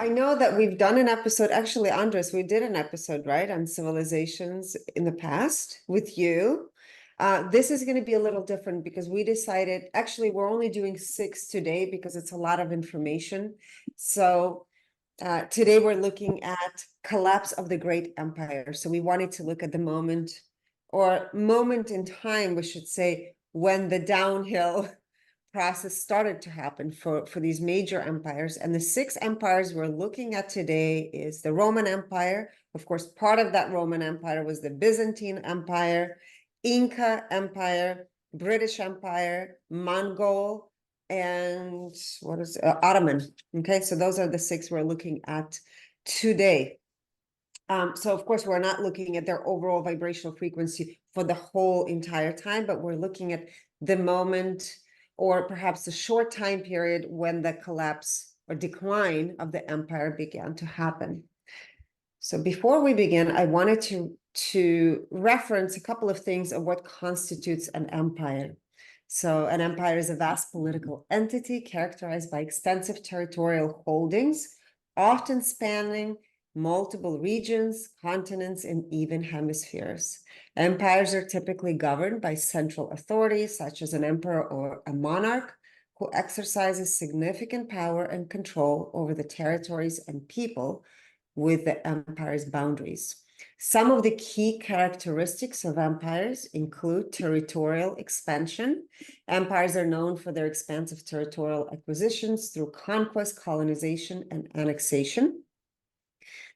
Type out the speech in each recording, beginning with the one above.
I know that we've done an episode, actually, Andres, we did an episode, right, on civilizations in the past with you. This is going to be a little different because we decided, actually, we're only doing 6 today because it's a lot of information. So today we're looking at collapse of the great empire. So we wanted to look at the moment in time, we should say, when the downhill process started to happen for these major empires. And the 6 empires we're looking at today is the Roman Empire. Of course, part of that Roman Empire was the Byzantine Empire, Inca Empire, British Empire, Mongol, and what is Ottoman. Okay, so those are the 6 we're looking at today. So of course, we're not looking at their overall vibrational frequency for the whole entire time, but we're looking at the moment or perhaps a short time period when the collapse or decline of the empire began to happen. So before we begin, I wanted to reference a couple of things of what constitutes an empire. So an empire is a vast political entity characterized by extensive territorial holdings, often spanning multiple regions, continents, and even hemispheres. Empires are typically governed by central authorities, such as an emperor or a monarch, who exercises significant power and control over the territories and people with the empire's boundaries. Some of the key characteristics of empires include territorial expansion. Empires are known for their expansive territorial acquisitions through conquest, colonization, and annexation.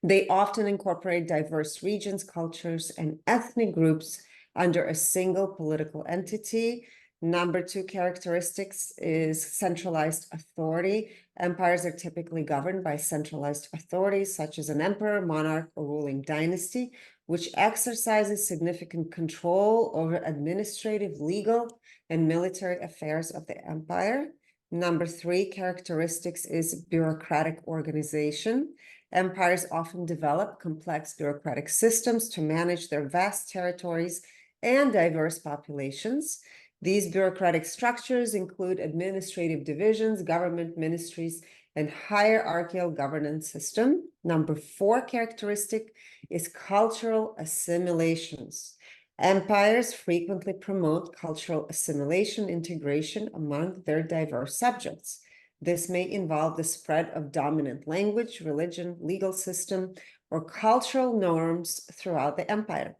They often incorporate diverse regions, cultures, and ethnic groups under a single political entity. Number 2 characteristics is centralized authority. Empires are typically governed by centralized authorities, such as an emperor, monarch, or ruling dynasty, which exercises significant control over administrative, legal, and military affairs of the empire. Number 3 characteristics is bureaucratic organization. Empires often develop complex bureaucratic systems to manage their vast territories and diverse populations. These bureaucratic structures include administrative divisions, government ministries, and hierarchical governance system. Number 4 characteristic is cultural assimilations. Empires frequently promote cultural assimilation, integration among their diverse subjects. This may involve the spread of dominant language, religion, legal system, or cultural norms throughout the empire.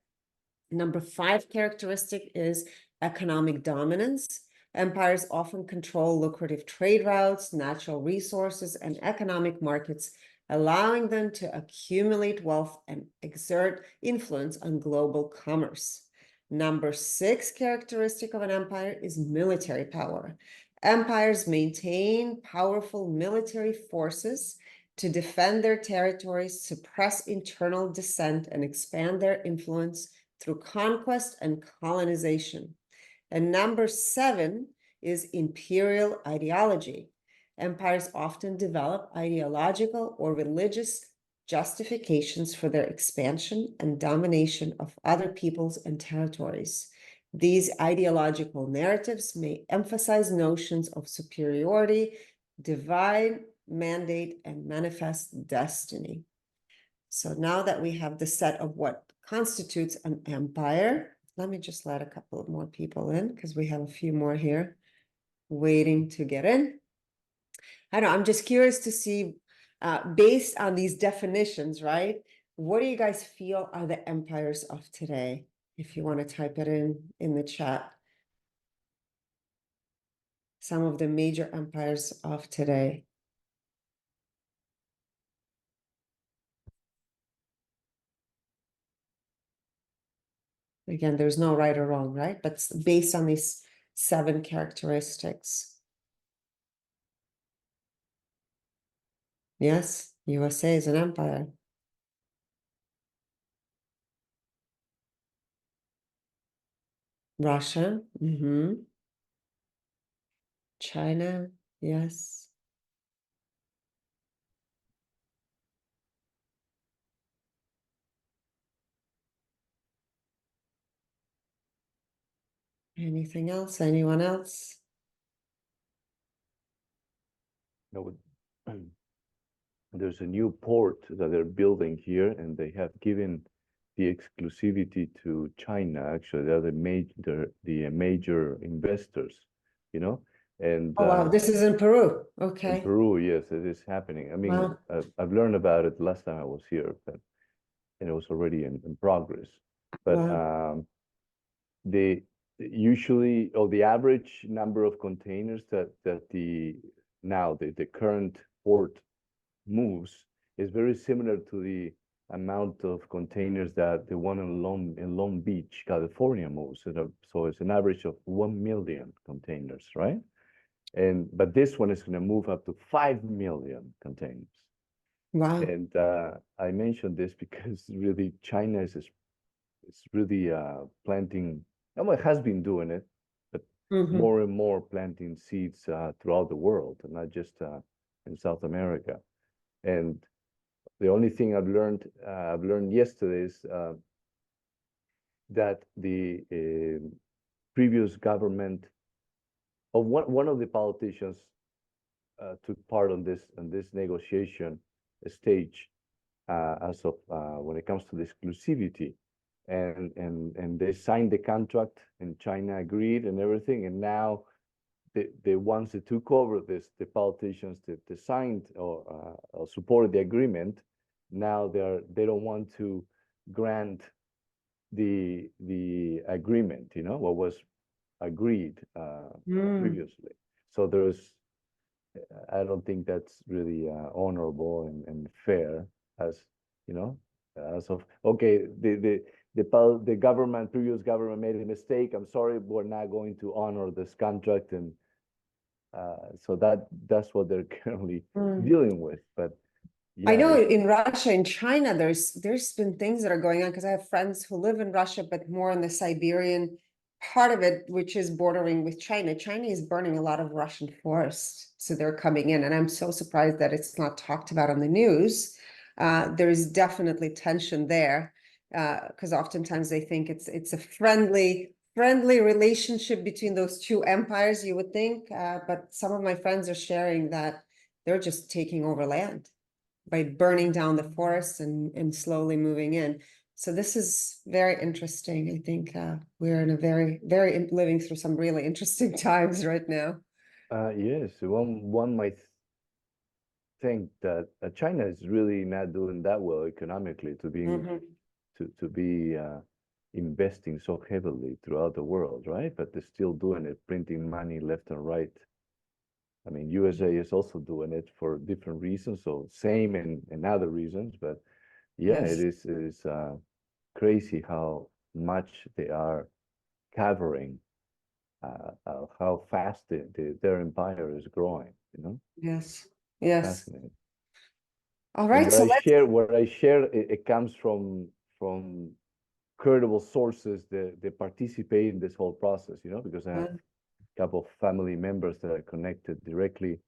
Number 5 characteristic is economic dominance. Empires often control lucrative trade routes, natural resources, and economic markets, allowing them to accumulate wealth and exert influence on global commerce. Number 6 characteristic of an empire is military power. Empires maintain powerful military forces to defend their territories, suppress internal dissent, and expand their influence through conquest and colonization. And number 7 is imperial ideology. Empires often develop ideological or religious justifications for their expansion and domination of other peoples and territories. These ideological narratives may emphasize notions of superiority, divine mandate, and manifest destiny. So now that we have the set of what constitutes an empire, let me just let a couple of more people in because we have a few more here waiting to get in. I know, I'm just curious to see, based on these definitions, right? What do you guys feel are the empires of today? If you want to type it in the chat. Some of the major empires of today. Again, there's no right or wrong, right? But based on these 7 characteristics. Yes, USA is an empire. Russia, China, yes. Anything else? Anyone else? No. there's a new port that they're building here, and they have given the exclusivity to China. Actually, they're the major investors, you know, and Oh, wow, this is in Peru. in Okay. Peru, yes, it is happening. I mean, Wow. I've learned about it last time I was here, but and it was already in progress. But Wow. the usually, or the average number of containers that the current port moves is very similar to the amount of containers that the one in Long Beach, California moves. So it's an average of 1 million containers, right? But this one is going to move up to 5 million containers. Wow. And I mentioned this because really China is really planting, well, it has been doing it, but Hmm. more and more planting seeds throughout the world, and not just in South America. And the only thing I've learned yesterday is that the previous government, of one of the politicians took part on this negotiation stage as of when it comes to the exclusivity, and they signed the contract, and China agreed and everything, and now the ones that took over this, the politicians that signed or supported the agreement, now they don't want to grant the agreement, what was agreed Mm. previously. So there's, I don't think that's really honorable and fair, as you know, as of okay, the government, previous government made a mistake. I'm sorry, we're not going to honor this contract, and so that's what they're currently Mm. dealing with. But I yeah, know it's in Russia and China, there's been things that are going on because I have friends who live in Russia, but more in the Siberian part of it, which is bordering with China. China is burning a lot of Russian forests, so they're coming in, and I'm so surprised that it's not talked about on the news. There is definitely tension there because oftentimes they think it's a friendly relationship between those two empires, you would think, but some of my friends are sharing that they're just taking over land by burning down the forests and slowly moving in. So this is very interesting. I think we're in a very living through some really interesting times right now. yes, one might think that China is really not doing that well economically Mhm. to be investing so heavily throughout the world, right? But they're still doing it, printing money left and right. I mean, USA is also doing it for different reasons, so same and other reasons. But yeah, Yes, it is crazy how much they are covering, how fast their empire is growing. yes, yes. Fascinating. All And right, so let's. what I share, it comes from credible sources that participate in this whole process, because I have a couple of family members that are connected directly,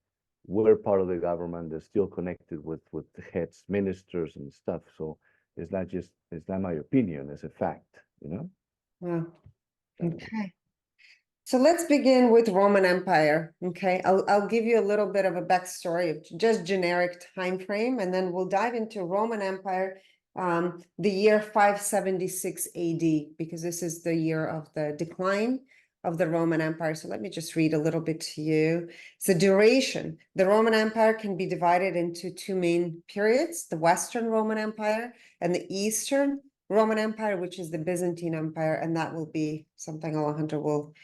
were part of the government, they're still connected with the heads, ministers and stuff. So it's not my opinion, it's a fact. Wow. Uh, Okay. So let's begin with Roman Empire. Okay, I'll give you a little bit of a backstory of just generic time frame, and then we'll dive into Roman Empire, the year 576 AD, because this is the year of the decline of the Roman Empire. So let me just read a little bit to you. So duration, the Roman Empire can be divided into two main periods, the Western Roman Empire and the Eastern Roman Empire, which is the Byzantine Empire, and that will be something Alejandro will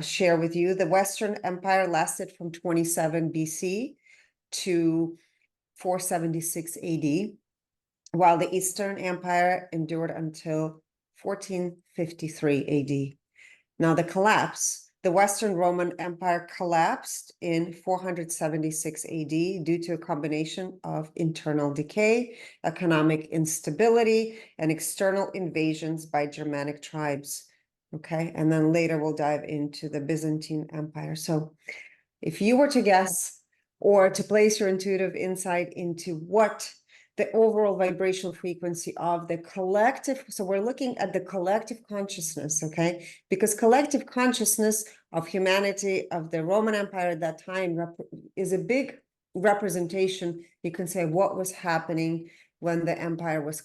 share with you. The Western Empire lasted from 27 BC to 476 AD, while the Eastern Empire endured until 1453 AD. Now, the Western Roman Empire collapsed in 476 AD due to a combination of internal decay, economic instability, and external invasions by Germanic tribes. Okay, and then later we'll dive into the Byzantine Empire. So if you were to guess or to place your intuitive insight into what the overall vibrational frequency of the collective, so we're looking at the collective consciousness, okay? Because collective consciousness of humanity, of the Roman Empire at that time is a big representation, you can say what was happening when the empire was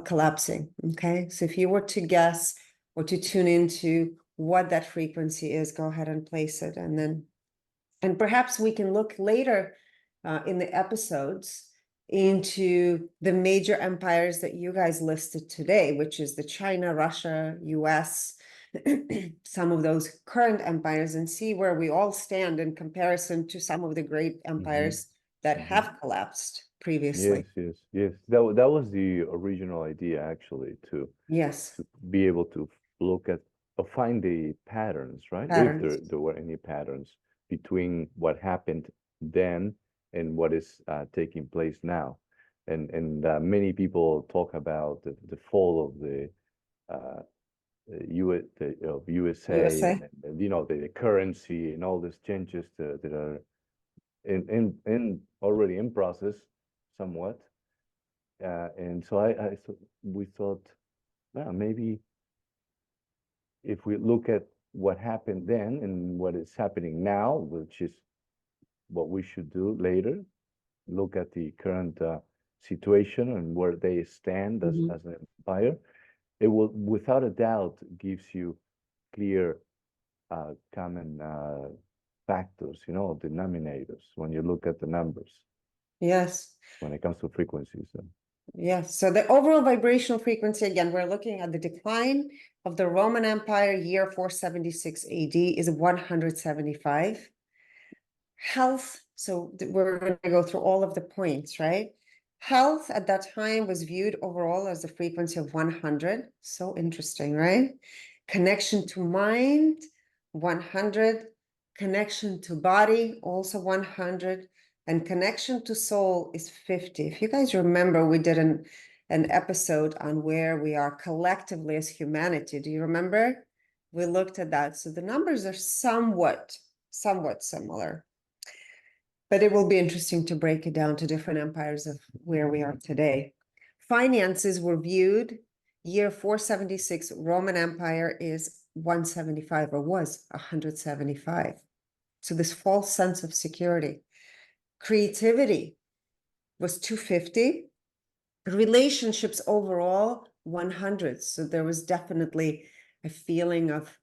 collapsing. Okay, so if you were to guess or to tune into what that frequency is, go ahead and place it, and perhaps we can look later in the episodes into the major empires that you guys listed today, which is the China, Russia, US, some of those current empires, and see where we all stand in comparison to some of the great empires that have collapsed previously. Yes. That was the original idea, actually, Yes, to be able to look at or find the patterns, right? If patterns. there were any patterns between what happened then and what is taking place now. And many people talk about the fall of the of USA USA. and you know the currency and all these changes that are in already in process somewhat. And so we thought, well, maybe if we look at what happened then and what is happening now, which is what we should do later, look at the current situation and where they stand as an empire, it will, without a doubt, gives you clear common factors, you know, denominators when you look at the numbers Yes. when it comes to frequencies. Yes, so the overall vibrational frequency, again, we're looking at the decline of the Roman Empire year 476 AD is 175. Health, so we're going to go through all of the points, right? Health at that time was viewed overall as a frequency of 100. So interesting, right? Connection to mind, 100. Connection to body, also 100. And connection to soul is 50. If you guys remember, we did an episode on where we are collectively as humanity. Do you remember? We looked at that. So the numbers are somewhat similar. But it will be interesting to break it down to different empires of where we are today. Finances were viewed, year 476, Roman Empire is 175 or was 175. So this false sense of security. Creativity was 250. Relationships overall, 100. So there was definitely a feeling of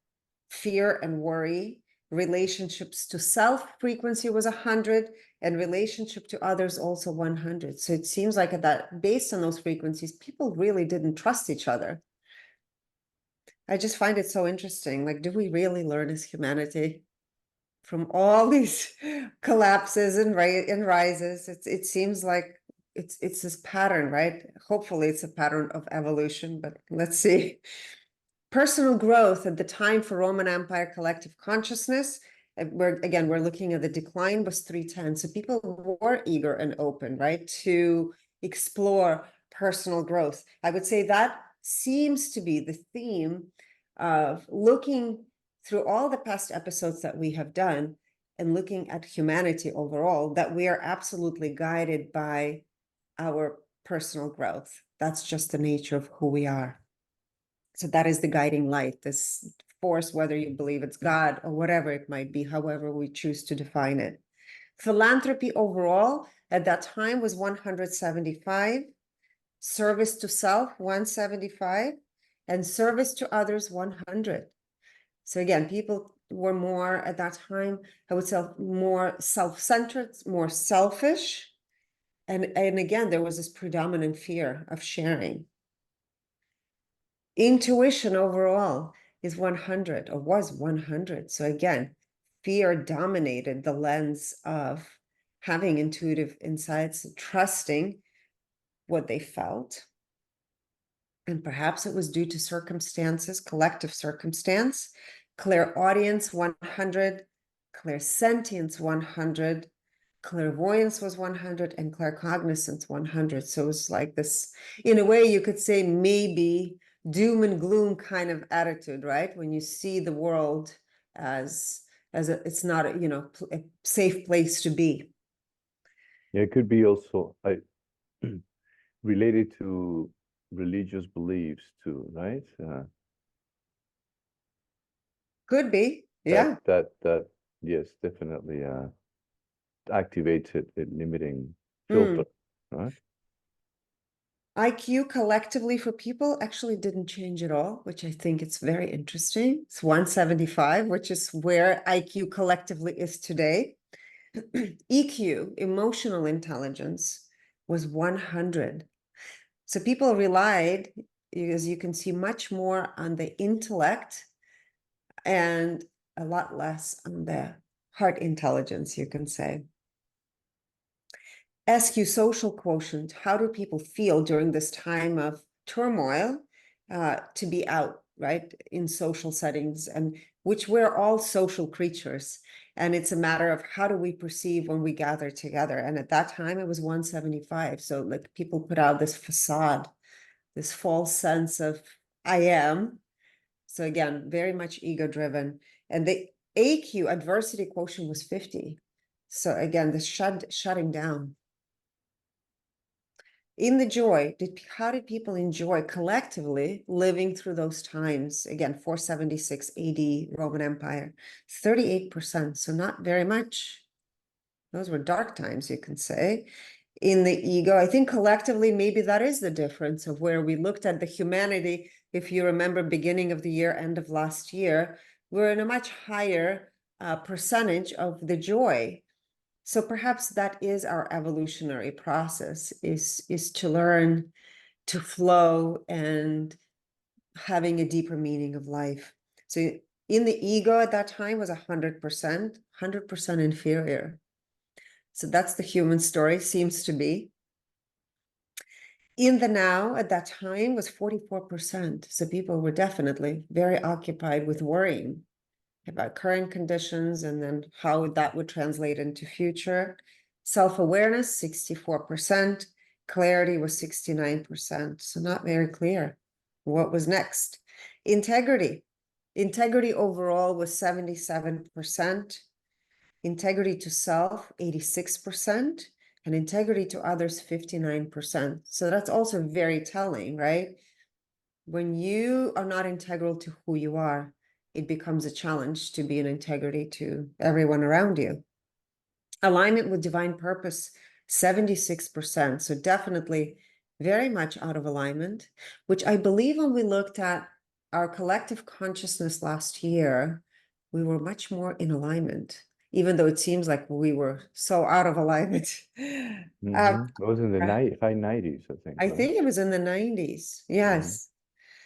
fear and worry. Relationships to self frequency was 100, and relationship to others also 100. So it seems like that based on those frequencies, people really didn't trust each other. I just find it so interesting. Like, do we really learn as humanity from all these collapses and rises? It seems like it's this pattern, right? Hopefully it's a pattern of evolution, but let's see. Personal growth at the time for Roman Empire collective consciousness, we're looking at the decline was 310. So people were eager and open, right, to explore personal growth. I would say that seems to be the theme of looking through all the past episodes that we have done and looking at humanity overall, that we are absolutely guided by our personal growth. That's just the nature of who we are. So that is the guiding light, this force, whether you believe it's God or whatever it might be, however we choose to define it. Philanthropy overall at that time was 175, service to self 175, and service to others 100. So again, people were more at that time, I would say, more self-centered, more selfish. And again, there was this predominant fear of sharing. Intuition overall is 100 or was 100. So again, fear dominated the lens of having intuitive insights, trusting what they felt. And perhaps it was due to circumstances, collective circumstance. Clairaudience 100, clairsentience 100, clairvoyance was 100, and claircognizance 100. So it's like this, in a way, you could say maybe doom and gloom kind of attitude, right? When you see the world as it's not a safe place to be. Yeah, it could be also related to religious beliefs too, right? Could be, yeah. That yes, definitely. activates a limiting Mm. filter, right? IQ collectively for people actually didn't change at all, which I think it's very interesting. It's 175, which is where IQ collectively is today. EQ, emotional intelligence, was 100. So people relied, as you can see, much more on the intellect and a lot less on the heart intelligence, you can say. SQ, social quotient, how do people feel during this time of turmoil to be out, right, in social settings, and which we're all social creatures. And it's a matter of how do we perceive when we gather together. And at that time, it was 175. So like people put out this facade, this false sense of I am. So again, very much ego driven. And the AQ, adversity quotient, was 50. So again, the shutting down. In the joy, how did people enjoy collectively living through those times? Again, 476 AD, Roman Empire, 38%, so not very much. Those were dark times, you can say. In the ego, I think collectively, maybe that is the difference of where we looked at the humanity. If you remember, beginning of the year, end of last year, we're in a much higher percentage of the joy. So perhaps that is our evolutionary process, is to learn to flow and having a deeper meaning of life. So in the ego at that time was 100% inferior. So that's the human story, seems to be. In the now at that time was 44%. So people were definitely very occupied with worrying about current conditions and then how that would translate into future. Self-awareness, 64%. Clarity was 69%. So not very clear what was next. Integrity. Integrity overall was 77%. Integrity to self, 86%. And integrity to others, 59%. So that's also very telling, right? When you are not integral to who you are, it becomes a challenge to be in integrity to everyone around you. Alignment with divine purpose, 76%. So definitely very much out of alignment, which I believe when we looked at our collective consciousness last year, we were much more in alignment, even though it seems like we were so out of alignment. It was in the high 90s, I think. I Right? think it was in the 90s. Yes.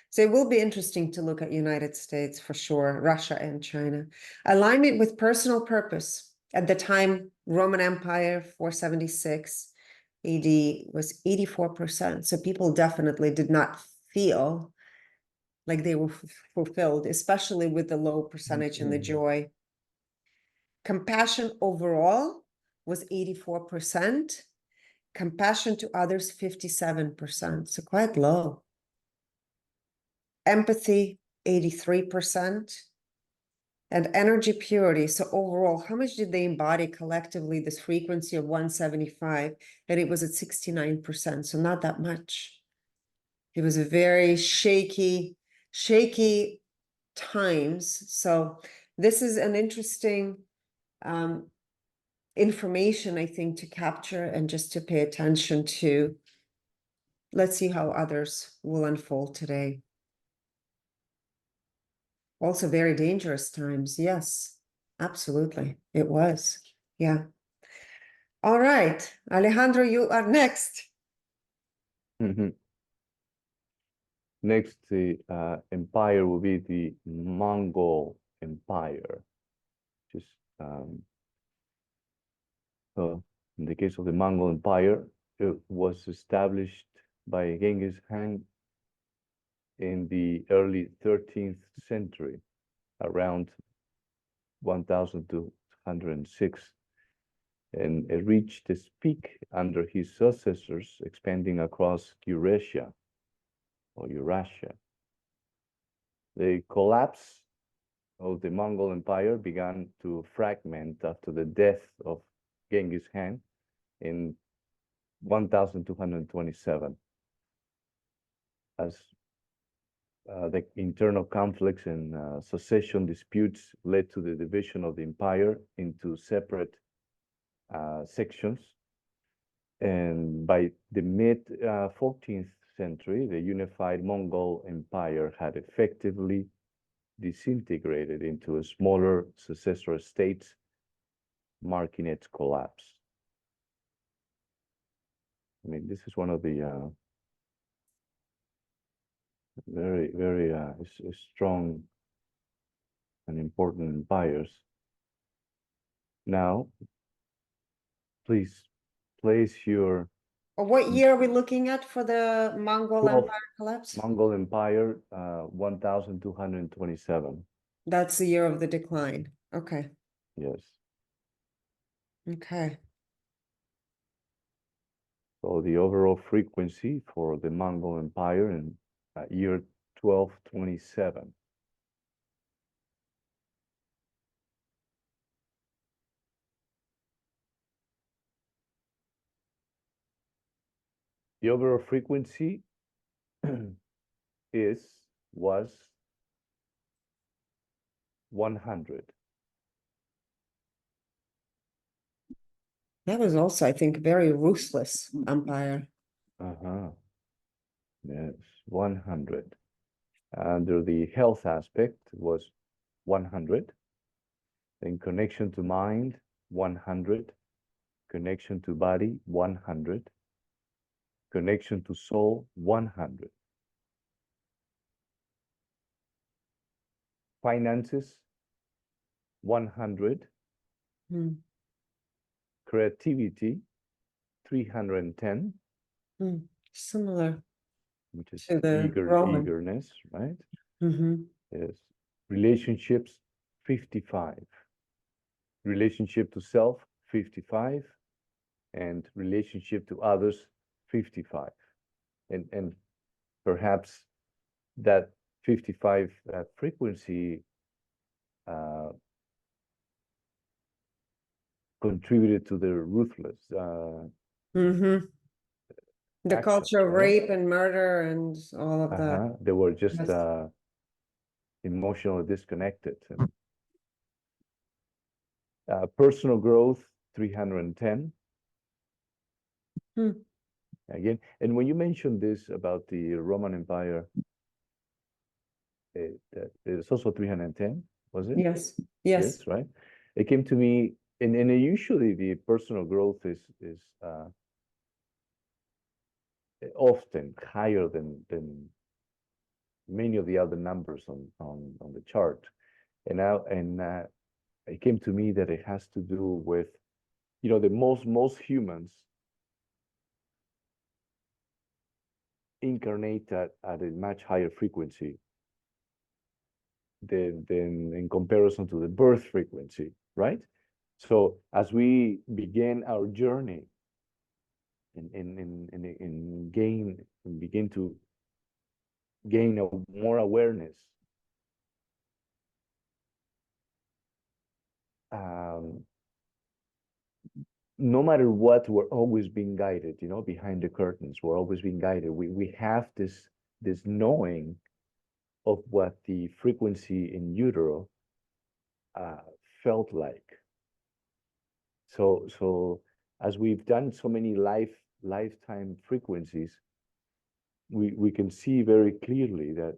So it will be interesting to look at United States for sure, Russia and China. Alignment with personal purpose. At the time, Roman Empire, 476 AD, was 84%. So people definitely did not feel like they were fulfilled, especially with the low percentage in the joy. Compassion overall was 84%. Compassion to others, 57%. So quite low. Empathy, 83%. And energy purity. So overall, how much did they embody collectively this frequency of 175? And it was at 69%. So not that much. It was a very shaky times. So this is an interesting information, I think, to capture and just to pay attention to. Let's see how others will unfold today. Also very dangerous times. Yes, absolutely. It was. Yeah. All right. Alejandro, you are next. Next, the empire will be the Mongol Empire. Just in the case of the Mongol Empire, it was established by Genghis Khan in the early 13th century, around 1206, and it reached its peak under his successors, expanding across Eurasia or Eurasia. The collapse of the Mongol Empire began to fragment after the death of Genghis Khan in 1227, as the internal conflicts and succession disputes led to the division of the empire into separate sections. And by the mid 14th century, the unified Mongol Empire had effectively disintegrated into a smaller successor states, marking its collapse. I mean, this is one of the very strong and important empires. Now, please place your What year are we looking at for the Mongol 12th Empire collapse? Mongol Empire, 1227. That's the year of the decline. Okay. Yes. Okay. So the overall frequency for the Mongol Empire in year 1227. The overall frequency was 100. That was also, I think, very ruthless empire. Yes, 100. Under the health aspect was 100. Then connection to mind, 100. Connection to body, 100. Connection to soul, 100. Finances, 100. Hmm. Creativity, 310. Similar Which is to the Roman. eagerness, right? Mm-hmm. Yes. Relationships, 55. Relationship to self, 55. And relationship to others, 55. And perhaps that 55 frequency contributed to the ruthless Mm-hmm. The actions, culture of right? rape and murder and all of that. They were just Yes. emotionally disconnected. Personal growth, 310. Again, and when you mentioned this about the Roman Empire, it's also 310, was it? Yes. Yes. Yes, right? It came to me, and usually the personal growth is often higher than many of the other numbers on the chart. And now, it came to me that it has to do with, the most humans incarnate at a much higher frequency than in comparison to the birth frequency, right? So as we begin our journey and begin to gain more awareness, no matter what, we're always being guided, behind the curtains. We're always being guided. We have this knowing of what the frequency in utero felt like. So as we've done so many lifetime frequencies, we can see very clearly that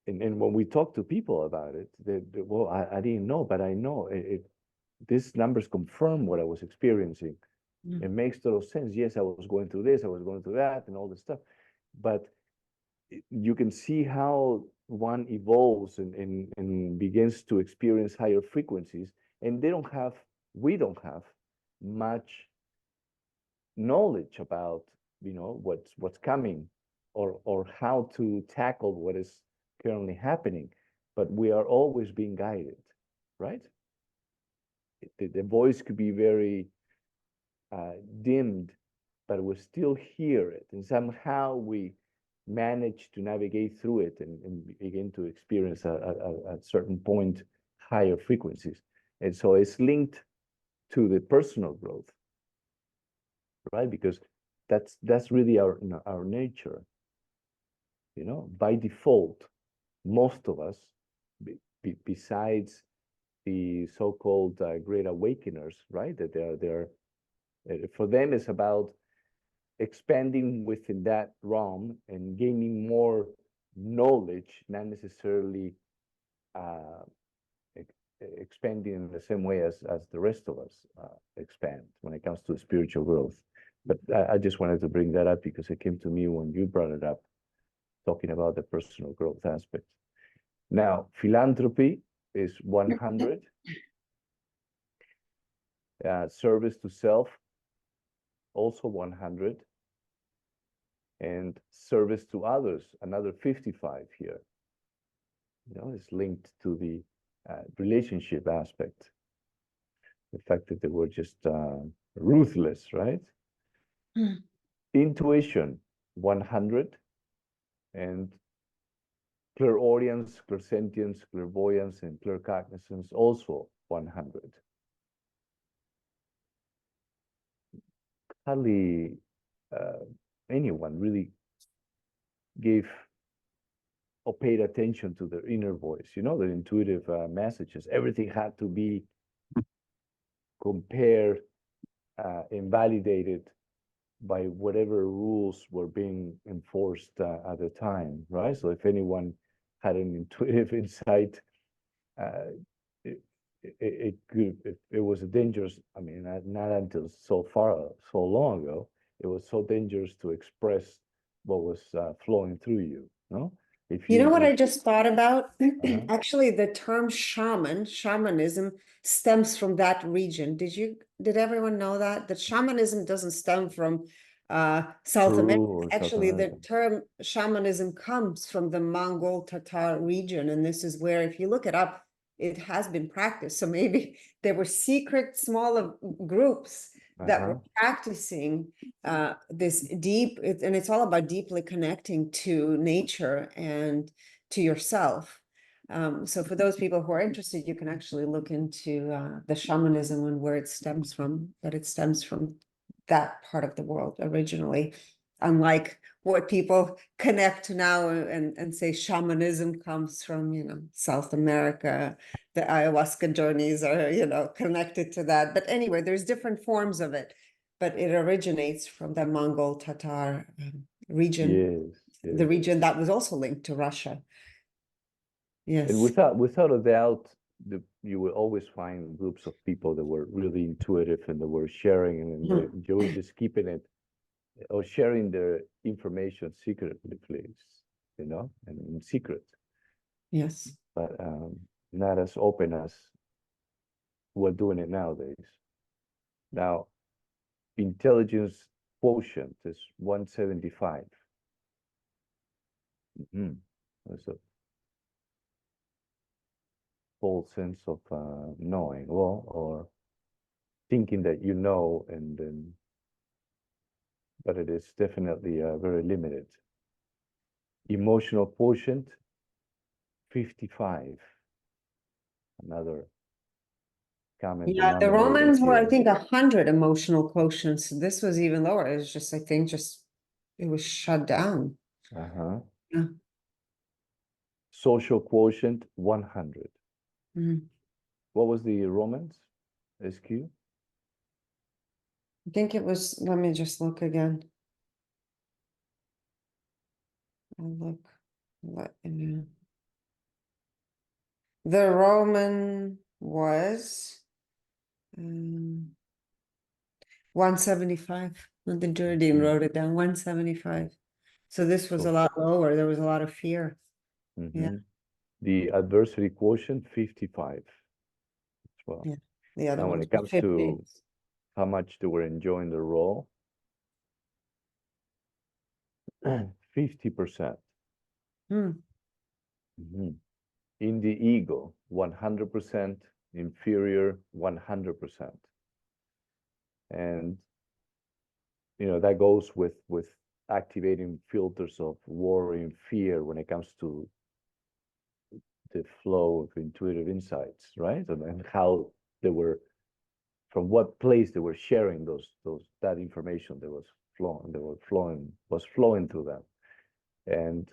and when we talk to people about it, well, I didn't know, but I know these numbers confirm what I was experiencing. It makes total sense. Yes, I was going through this, I was going through that, and all this stuff. But you can see how one evolves and begins to experience higher frequencies, and we don't have much knowledge about, what's coming or how to tackle what is currently happening, but we are always being guided, right? The voice could be very dimmed, but we still hear it, and somehow we manage to navigate through it and begin to experience at certain point higher frequencies. And so it's linked to the personal growth, right? Because that's really our nature. By default, most of us, besides the so-called great awakeners, right? That they're for them it's about expanding within that realm and gaining more knowledge, not necessarily uh, expanding in the same way as the rest of us expand when it comes to spiritual growth. But I just wanted to bring that up because it came to me when you brought it up, talking about the personal growth aspect. Now, philanthropy is 100. Service to self, also 100. And service to others, another 55 here. You know, it's linked to the relationship aspect. The fact that they were just ruthless, right? Intuition, 100. And clairaudience, clairsentience, clairvoyance, and claircognizance, also 100. Hardly anyone really gave or paid attention to their inner voice, you know, the intuitive messages. Everything had to be compared and validated by whatever rules were being enforced at the time, right? So if anyone had an intuitive insight, it was a dangerous, I mean, not until so long ago, it was so dangerous to express what was flowing through you, no? You know what I just thought about? Uh-huh. Actually, the term shamanism stems from that region. Did everyone know that? That shamanism doesn't stem from South America. Peru or South Actually, the America. term shamanism comes from the Mongol Tatar region. And this is where, if you look it up, it has been practiced. So maybe there were secret smaller groups that were practicing this deep, and it's all about deeply connecting to nature and to yourself. So for those people who are interested, you can actually look into the shamanism and where it stems from, that it stems from that part of the world originally, unlike what people connect now and say shamanism comes from, you know, South America. The ayahuasca journeys are, you know, connected to that. But anyway, there's different forms of it, but it originates from the Mongol Tatar region, Yes, the yes. region that was also linked to Russia. Yes. And without a doubt, you will always find groups of people that were really intuitive and that were sharing, and they were just keeping it or sharing their information secretly, please, you know, and in secret, Yes. but not as open as we're doing it nowadays. Now, intelligence quotient is 175. That's a full sense of knowing, well, or thinking that you know, and then, but it is definitely very limited. Emotional quotient, 55. Another common Yeah, the denominator Romans were, I here. think, 100 emotional quotients. This was even lower. It was just, I think, it was shut down. Uh-huh. Yeah. Social quotient, 100. Mhm. What was the Romans? SQ? I think it was, let me just look again. I'll look. Let you know. The Roman was 175. The Jordan wrote it down, 175. So this was a So, lot lower. There was a lot of fear. Yeah, the adversity quotient, 55 as well. yeah. The other Now, when ones it were comes 50. to how much they were enjoying the role, 50%. Hmm. In the ego, 100%, inferior, 100%. And, you know, that goes with activating filters of worry and fear when it comes to the flow of intuitive insights, right? And how they were, from what place they were sharing that information that was flowing through them. And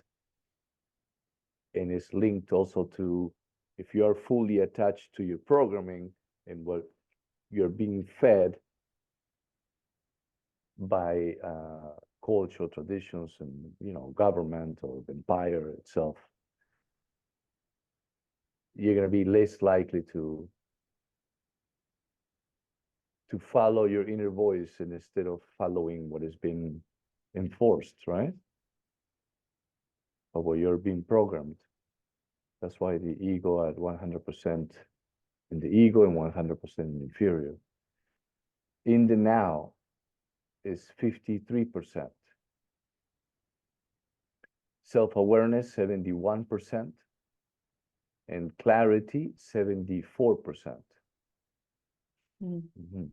it's linked also to if you are fully attached to your programming and what you're being fed by cultural traditions and, you know, government or the empire itself, you're going to be less likely to follow your inner voice and instead of following what is being enforced, right? Or what you're being programmed. That's why the ego at 100% in the ego and 100% in the inferior. In the now is 53%. Self-awareness, 71%. And clarity, 74%. Mm-hmm.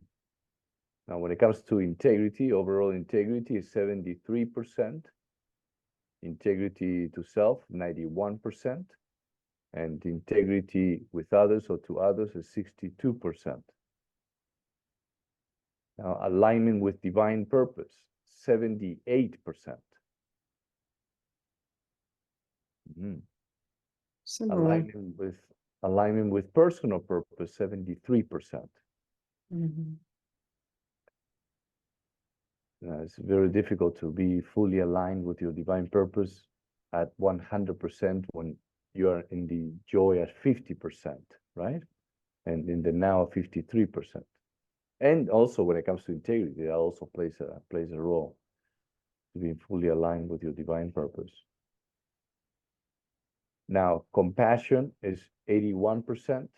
Now, when it comes to integrity, overall integrity is 73%. Integrity to self, 91%. And integrity with others or to others is 62%. Now, alignment with divine purpose, 78%. Mm-hmm. Alignment with personal purpose, 73%. Mm-hmm. It's very difficult to be fully aligned with your divine purpose at 100% when you are in the joy at 50%, right? And in the now, 53%. And also when it comes to integrity, that also plays a role to be fully aligned with your divine purpose. Now, compassion is 81%.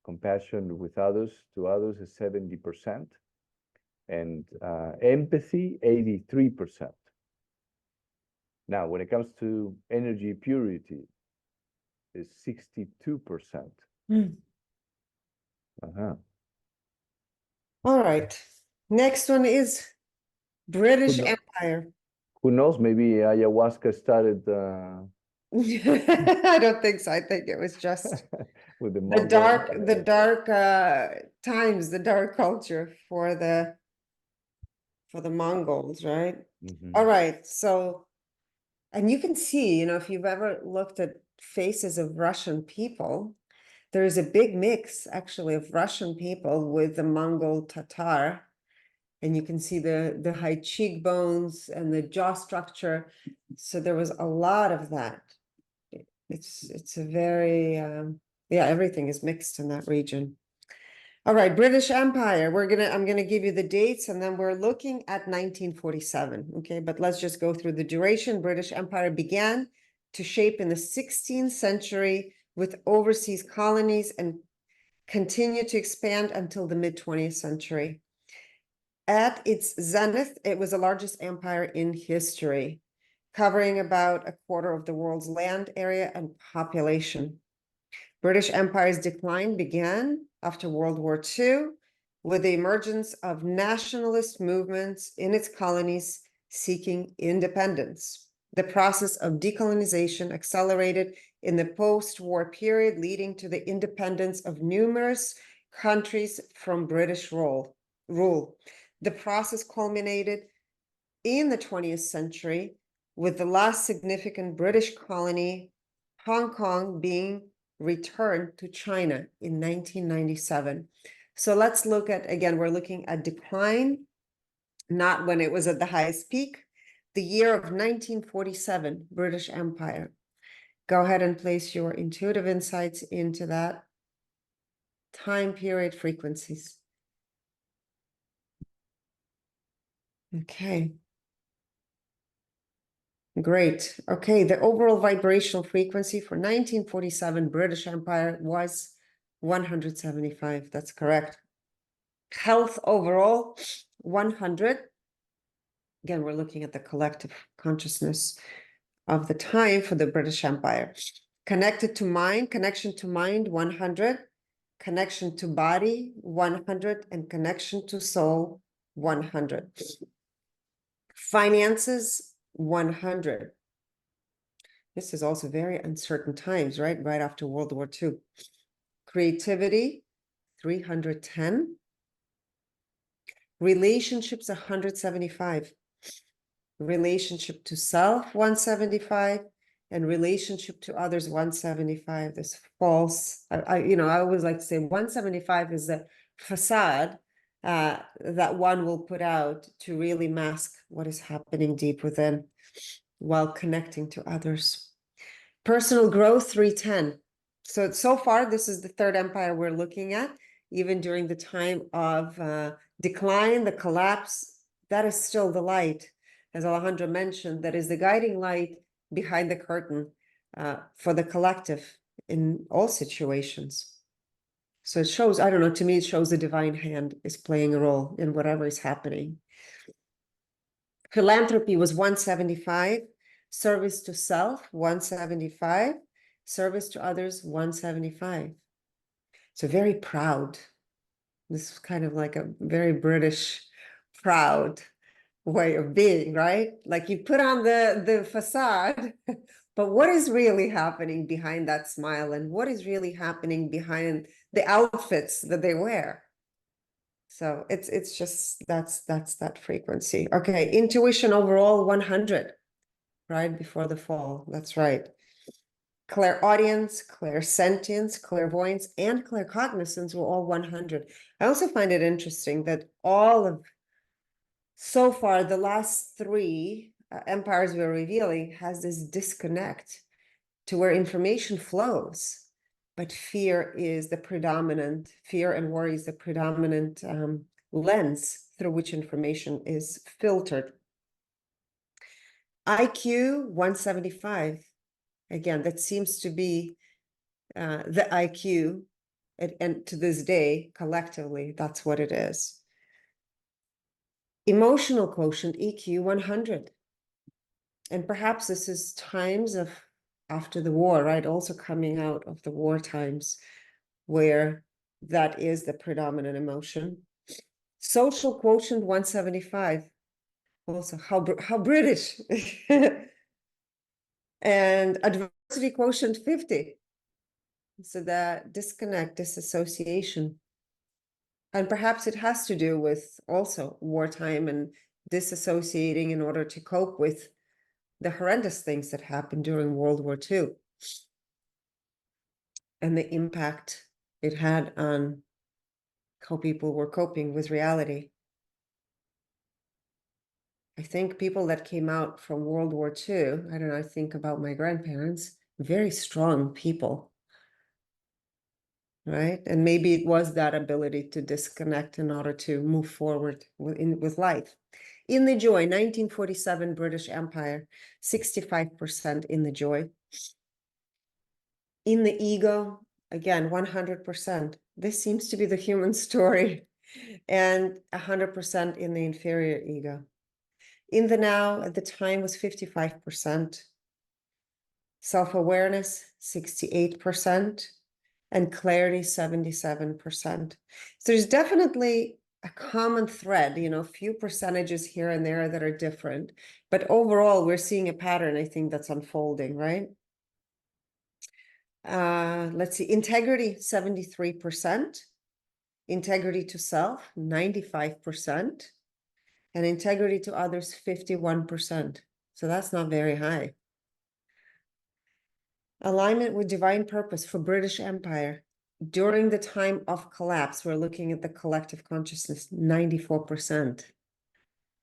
Compassion with others, to others is 70%. And empathy, 83%. Now, when it comes to energy purity, is 62%. All right. Next one is British Empire. Who knows? Maybe ayahuasca started. I don't think so. I think it was just with the dark times, the dark culture for the Mongols, right? All right. So, and you can see, you know, if you've ever looked at faces of Russian people, there is a big mix actually of Russian people with the Mongol Tatar. And you can see the high cheekbones and the jaw structure. So there was a lot of that. It's a very, yeah, everything is mixed in that region. All right, British Empire. I'm gonna give you the dates and then we're looking at 1947. Okay, but let's just go through the duration. British Empire began to shape in the 16th century with overseas colonies and continued to expand until the mid-20th century. At its zenith, it was the largest empire in history, covering about a quarter of the world's land area and population. British Empire's decline began after World War II with the emergence of nationalist movements in its colonies seeking independence. The process of decolonization accelerated in the post-war period, leading to the independence of numerous countries from British rule. The process culminated in the 20th century with the last significant British colony, Hong Kong, being returned to China in 1997. So let's look at, again, we're looking at decline, not when it was at the highest peak. The year of 1947, British Empire. Go ahead and place your intuitive insights into that time period frequencies. Okay. Great. Okay, the overall vibrational frequency for 1947 British Empire was 175. That's correct. Health overall, 100. Again, we're looking at the collective consciousness of the time for the British Empire. Connected to mind, connection to mind, 100. Connection to body, 100. And connection to soul, 100. Finances, 100. This is also very uncertain times, right? Right after World War II. Creativity, 310. Relationships, 175. Relationship to self, 175. and relationship to others, 175, this false, I always like to say 175 is the facade that one will put out to really mask what is happening deep within while connecting to others. Personal growth, 310. So far, this is the third empire we're looking at. Even during the time of decline, the collapse, that is still the light. As Alejandro mentioned, that is the guiding light behind the curtain for the collective in all situations. So it shows, I don't know, to me, it shows the divine hand is playing a role in whatever is happening. Philanthropy was 175, service to self, 175, service to others, 175. So very proud. This is kind of like a very British proud way of being, right? Like you put on the facade, but what is really happening behind that smile, and what is really happening behind the outfits that they wear? So it's just that's that frequency. Okay, intuition overall 100, right before the fall. That's right. Clairaudience, clairsentience, clairvoyance, and claircognizance were all 100. I also find it interesting that all of so far the last three empires we're revealing has this disconnect to where information flows, but fear is the predominant, fear and worry is the predominant lens through which information is filtered. IQ 175. Again, that seems to be the IQ, and to this day, collectively, that's what it is. Emotional quotient, EQ 100. And perhaps this is times of after the war, right? Also coming out of the war times where that is the predominant emotion. Social quotient 175. Also, how British. And adversity quotient 50. So that disconnect, disassociation. And perhaps it has to do with also wartime and disassociating in order to cope with the horrendous things that happened during World War II and the impact it had on how people were coping with reality. I think people that came out from World War II, I don't know, I think about my grandparents, very strong people, right? And maybe it was that ability to disconnect in order to move forward with life. In the Joy, 1947 British Empire, 65% in the Joy. In the Ego, again, 100%. This seems to be the human story, and 100% in the inferior ego. In the Now, at the time, was 55%. Self-awareness, 68%. And clarity, 77%. So there's definitely a common thread, a few percentages here and there that are different. But overall, we're seeing a pattern, I think, that's unfolding, right? Let's see, integrity, 73%. Integrity to self, 95%. And integrity to others, 51%. So that's not very high. Alignment with divine purpose for British Empire. During the time of collapse, we're looking at the collective consciousness, 94%.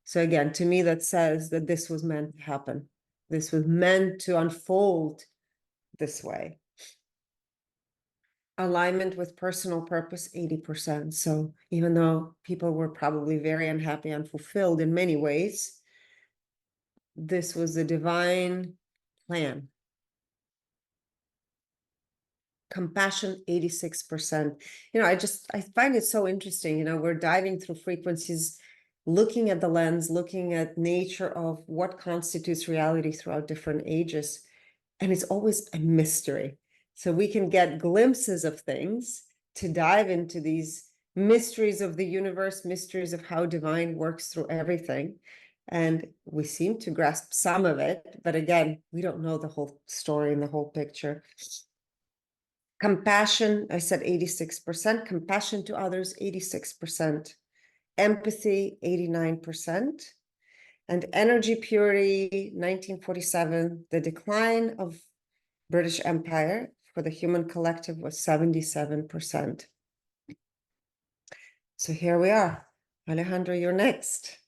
So again, to me, that says that this was meant to happen. This was meant to unfold this way. Alignment with personal purpose, 80%. So even though people were probably very unhappy and unfulfilled in many ways, this was the divine plan. Compassion, 86%. I find it so interesting. We're diving through frequencies, looking at the lens, looking at nature of what constitutes reality throughout different ages. And it's always a mystery. So we can get glimpses of things to dive into these mysteries of the universe, mysteries of how divine works through everything. And we seem to grasp some of it, but again, we don't know the whole story and the whole picture. Compassion, I said 86%. Compassion to others, 86%. Empathy, 89%. And energy purity, 1947, the decline of British Empire for the human collective was 77%. So here we are. Alejandro, you're next.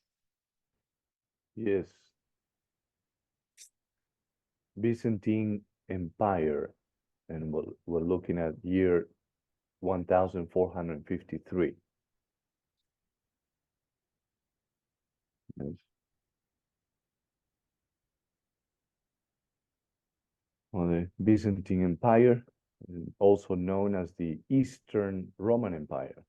Yes. Byzantine Empire, and we're looking at year 1453. Yes. Well, the Byzantine Empire, also known as the Eastern Roman Empire,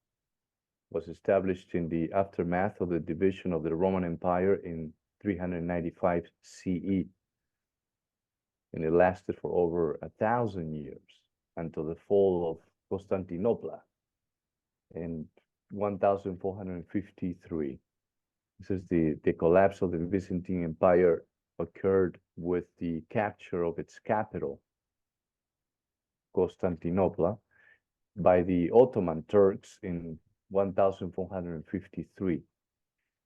was established in the aftermath of the division of the Roman Empire in 395 CE. And it lasted for over 1,000 years until the fall of Constantinople in 1453. This is the collapse of the Byzantine Empire occurred with the capture of its capital, Constantinople, by the Ottoman Turks in 1453.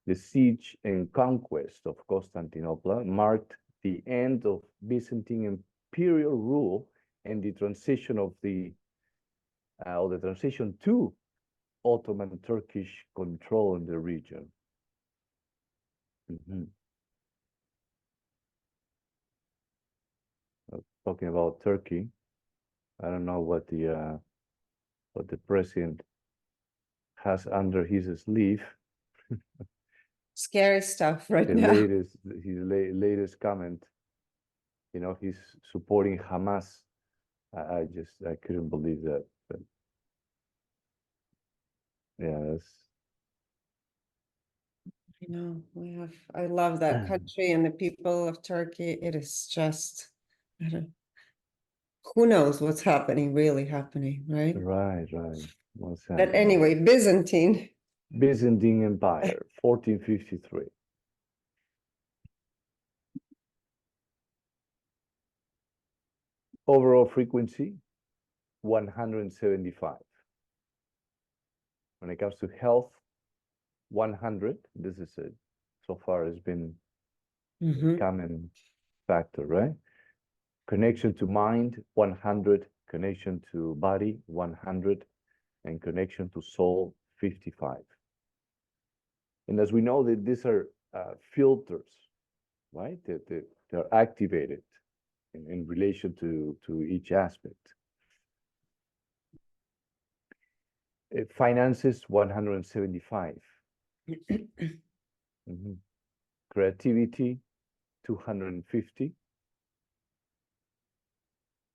The siege and conquest of Constantinople marked the end of Byzantine imperial rule and the transition of the transition to Ottoman Turkish control in the region. Talking about Turkey, I don't know what the president has under his sleeve. Scary stuff right now. His latest comment, you know, he's supporting Hamas. I couldn't believe that. But yeah, I love that country and the people of Turkey. It is just, who knows what's really happening, right? right. What's But happening? anyway, Byzantine. Byzantine Empire, 1453. Overall frequency, 175. When it comes to health, 100. This is it. So far has been a common factor, right? Connection to mind, 100. Connection to body, 100. And connection to soul, 55. And as we know, that these are filters, right? They're activated in relation to each aspect. Finances, 175. Creativity, 250.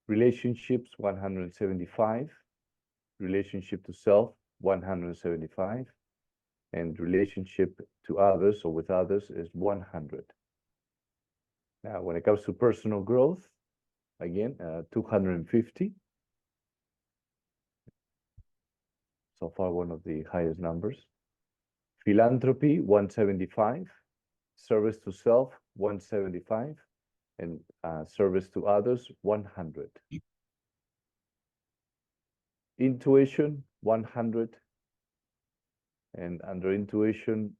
Relationships, 175. Relationship to self, 175. And relationship to others or with others is 100. Now, when it comes to personal growth, again, 250. So far, one of the highest numbers. Philanthropy, 175. Service to self, 175. And service to others, 100. Intuition, 100. And under intuition,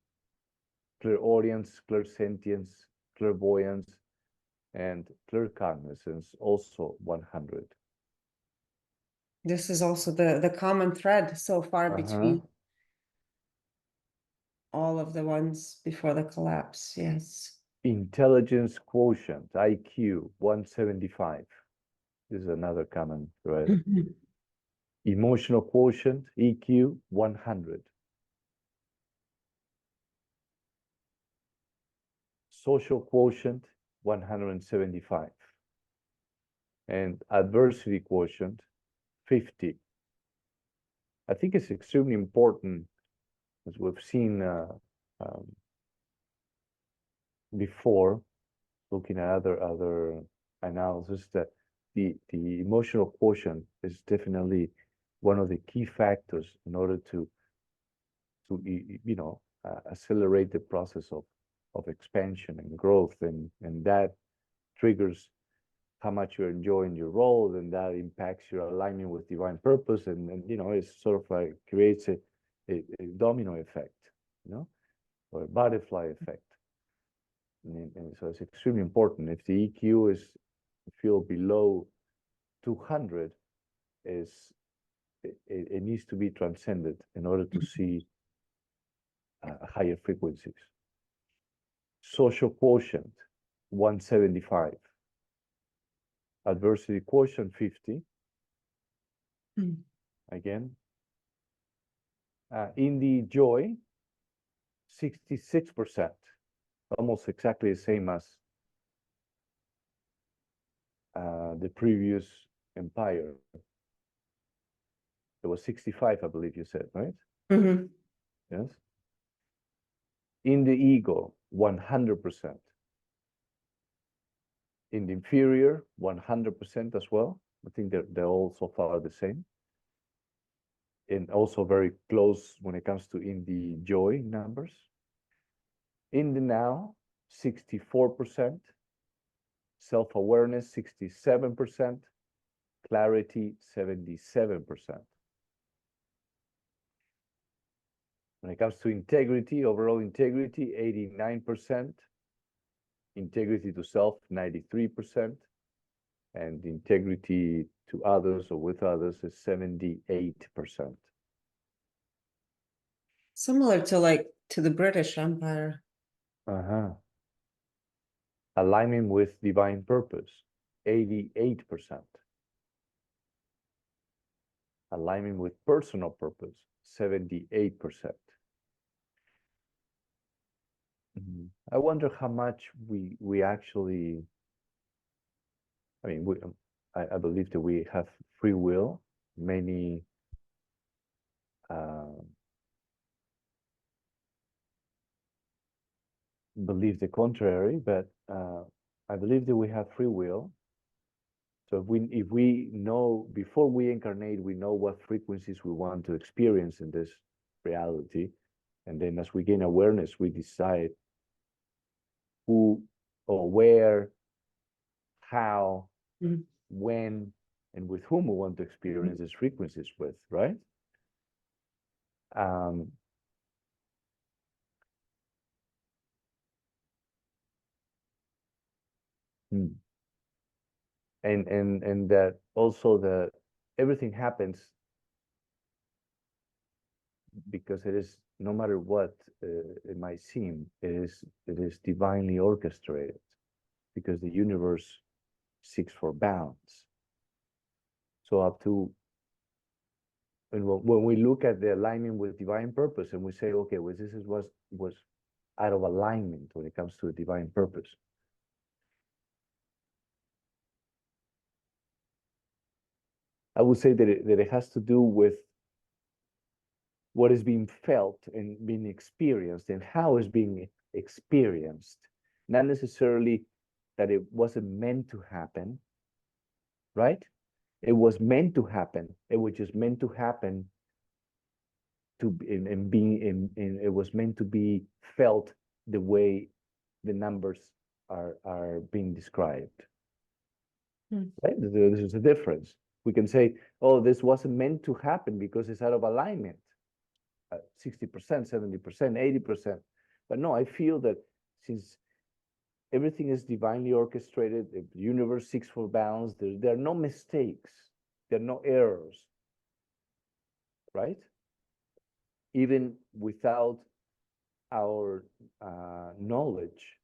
clairaudience, clairsentience, clairvoyance, and claircognizance, also 100. This is also the common thread so far between all of the ones before the collapse, yes. Intelligence quotient, IQ, 175. This is another common thread. Emotional quotient, EQ, 100. Social quotient, 175. And adversity quotient, 50. I think it's extremely important, as we've seen before, looking at other analysis, that the emotional quotient is definitely one of the key factors in order to accelerate the process of expansion and growth, and that triggers how much you're enjoying your role, and that impacts your alignment with divine purpose, and it's sort of like creates a domino effect, or a butterfly effect. And so it's extremely important. If the EQ is feel below 200, it needs to be transcended in order to see higher frequencies. Social quotient 175. Adversity quotient 50. Again. In the joy 66%, almost exactly the same as the previous empire. It was 65, I believe you said, right? Yes. In the ego, 100%. In the inferior, 100% as well. I think they're all so far the same. And also very close when it comes to in the joy numbers. In the now, 64%. Self-awareness, 67%. Clarity, 77%. When it comes to integrity, overall integrity, 89%. Integrity to self, 93%. And integrity to others or with others is 78%. Similar to like to the British Empire. Alignment with divine purpose, 88%. Alignment with personal purpose, 78%. I wonder how much we actually, I mean, I believe that we have free will. Many believe the contrary, but I believe that we have free will. So if we know before we incarnate, we know what frequencies we want to experience in this reality, and then as we gain awareness, we decide who or where, how, when, and with whom we want to experience these frequencies with, right? And that also that everything happens because it is, no matter what it might seem, it is divinely orchestrated, because the universe seeks for balance. So up to, and when we look at the alignment with divine purpose and we say, okay, well, this is was out of alignment when it comes to the divine purpose. I would say that it has to do with what is being felt and being experienced and how it's being experienced. Not necessarily that it wasn't meant to happen, right? It was meant to happen. It was just meant to happen it was meant to be felt the way the numbers are being described. Right? This is a difference. We can say, oh, this wasn't meant to happen because it's out of alignment. 60%, 70%, 80%. But no, I feel that since everything is divinely orchestrated, the universe seeks for balance, there are no mistakes, there are no errors, right? Even without our knowledge,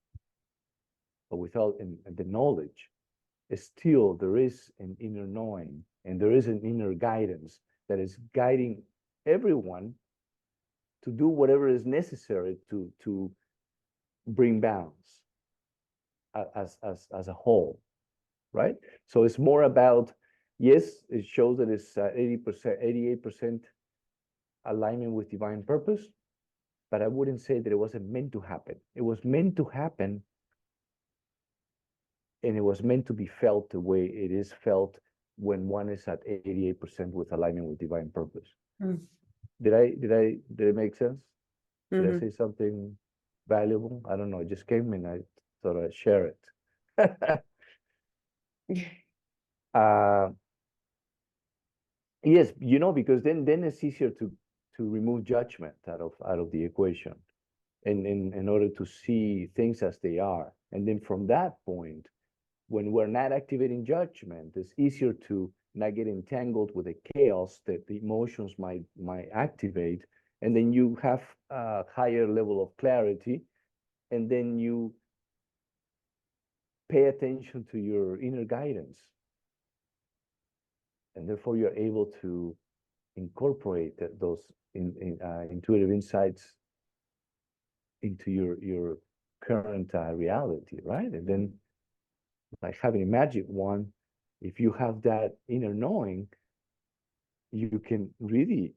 or without the knowledge, still there is an inner knowing, and there is an inner guidance that is guiding everyone to do whatever is necessary to bring balance as a whole, right? So it's more about, yes, it shows that it's 80%, 88% alignment with divine purpose, but I wouldn't say that it wasn't meant to happen. It was meant to happen, and it was meant to be felt the way it is felt when one is at 88% with alignment with divine purpose. Did it make sense? Did I say something valuable? I don't know. It just came and I thought I'd share it. Yes, because then it's easier to remove judgment out of the equation. in order to see things as they are. And then from that point, when we're not activating judgment, it's easier to not get entangled with the chaos that the emotions might activate. And then you have a higher level of clarity, and then you pay attention to your inner guidance. And therefore you're able to incorporate those intuitive insights into your current reality, right? And then, like having a magic wand, if you have that inner knowing, you can really,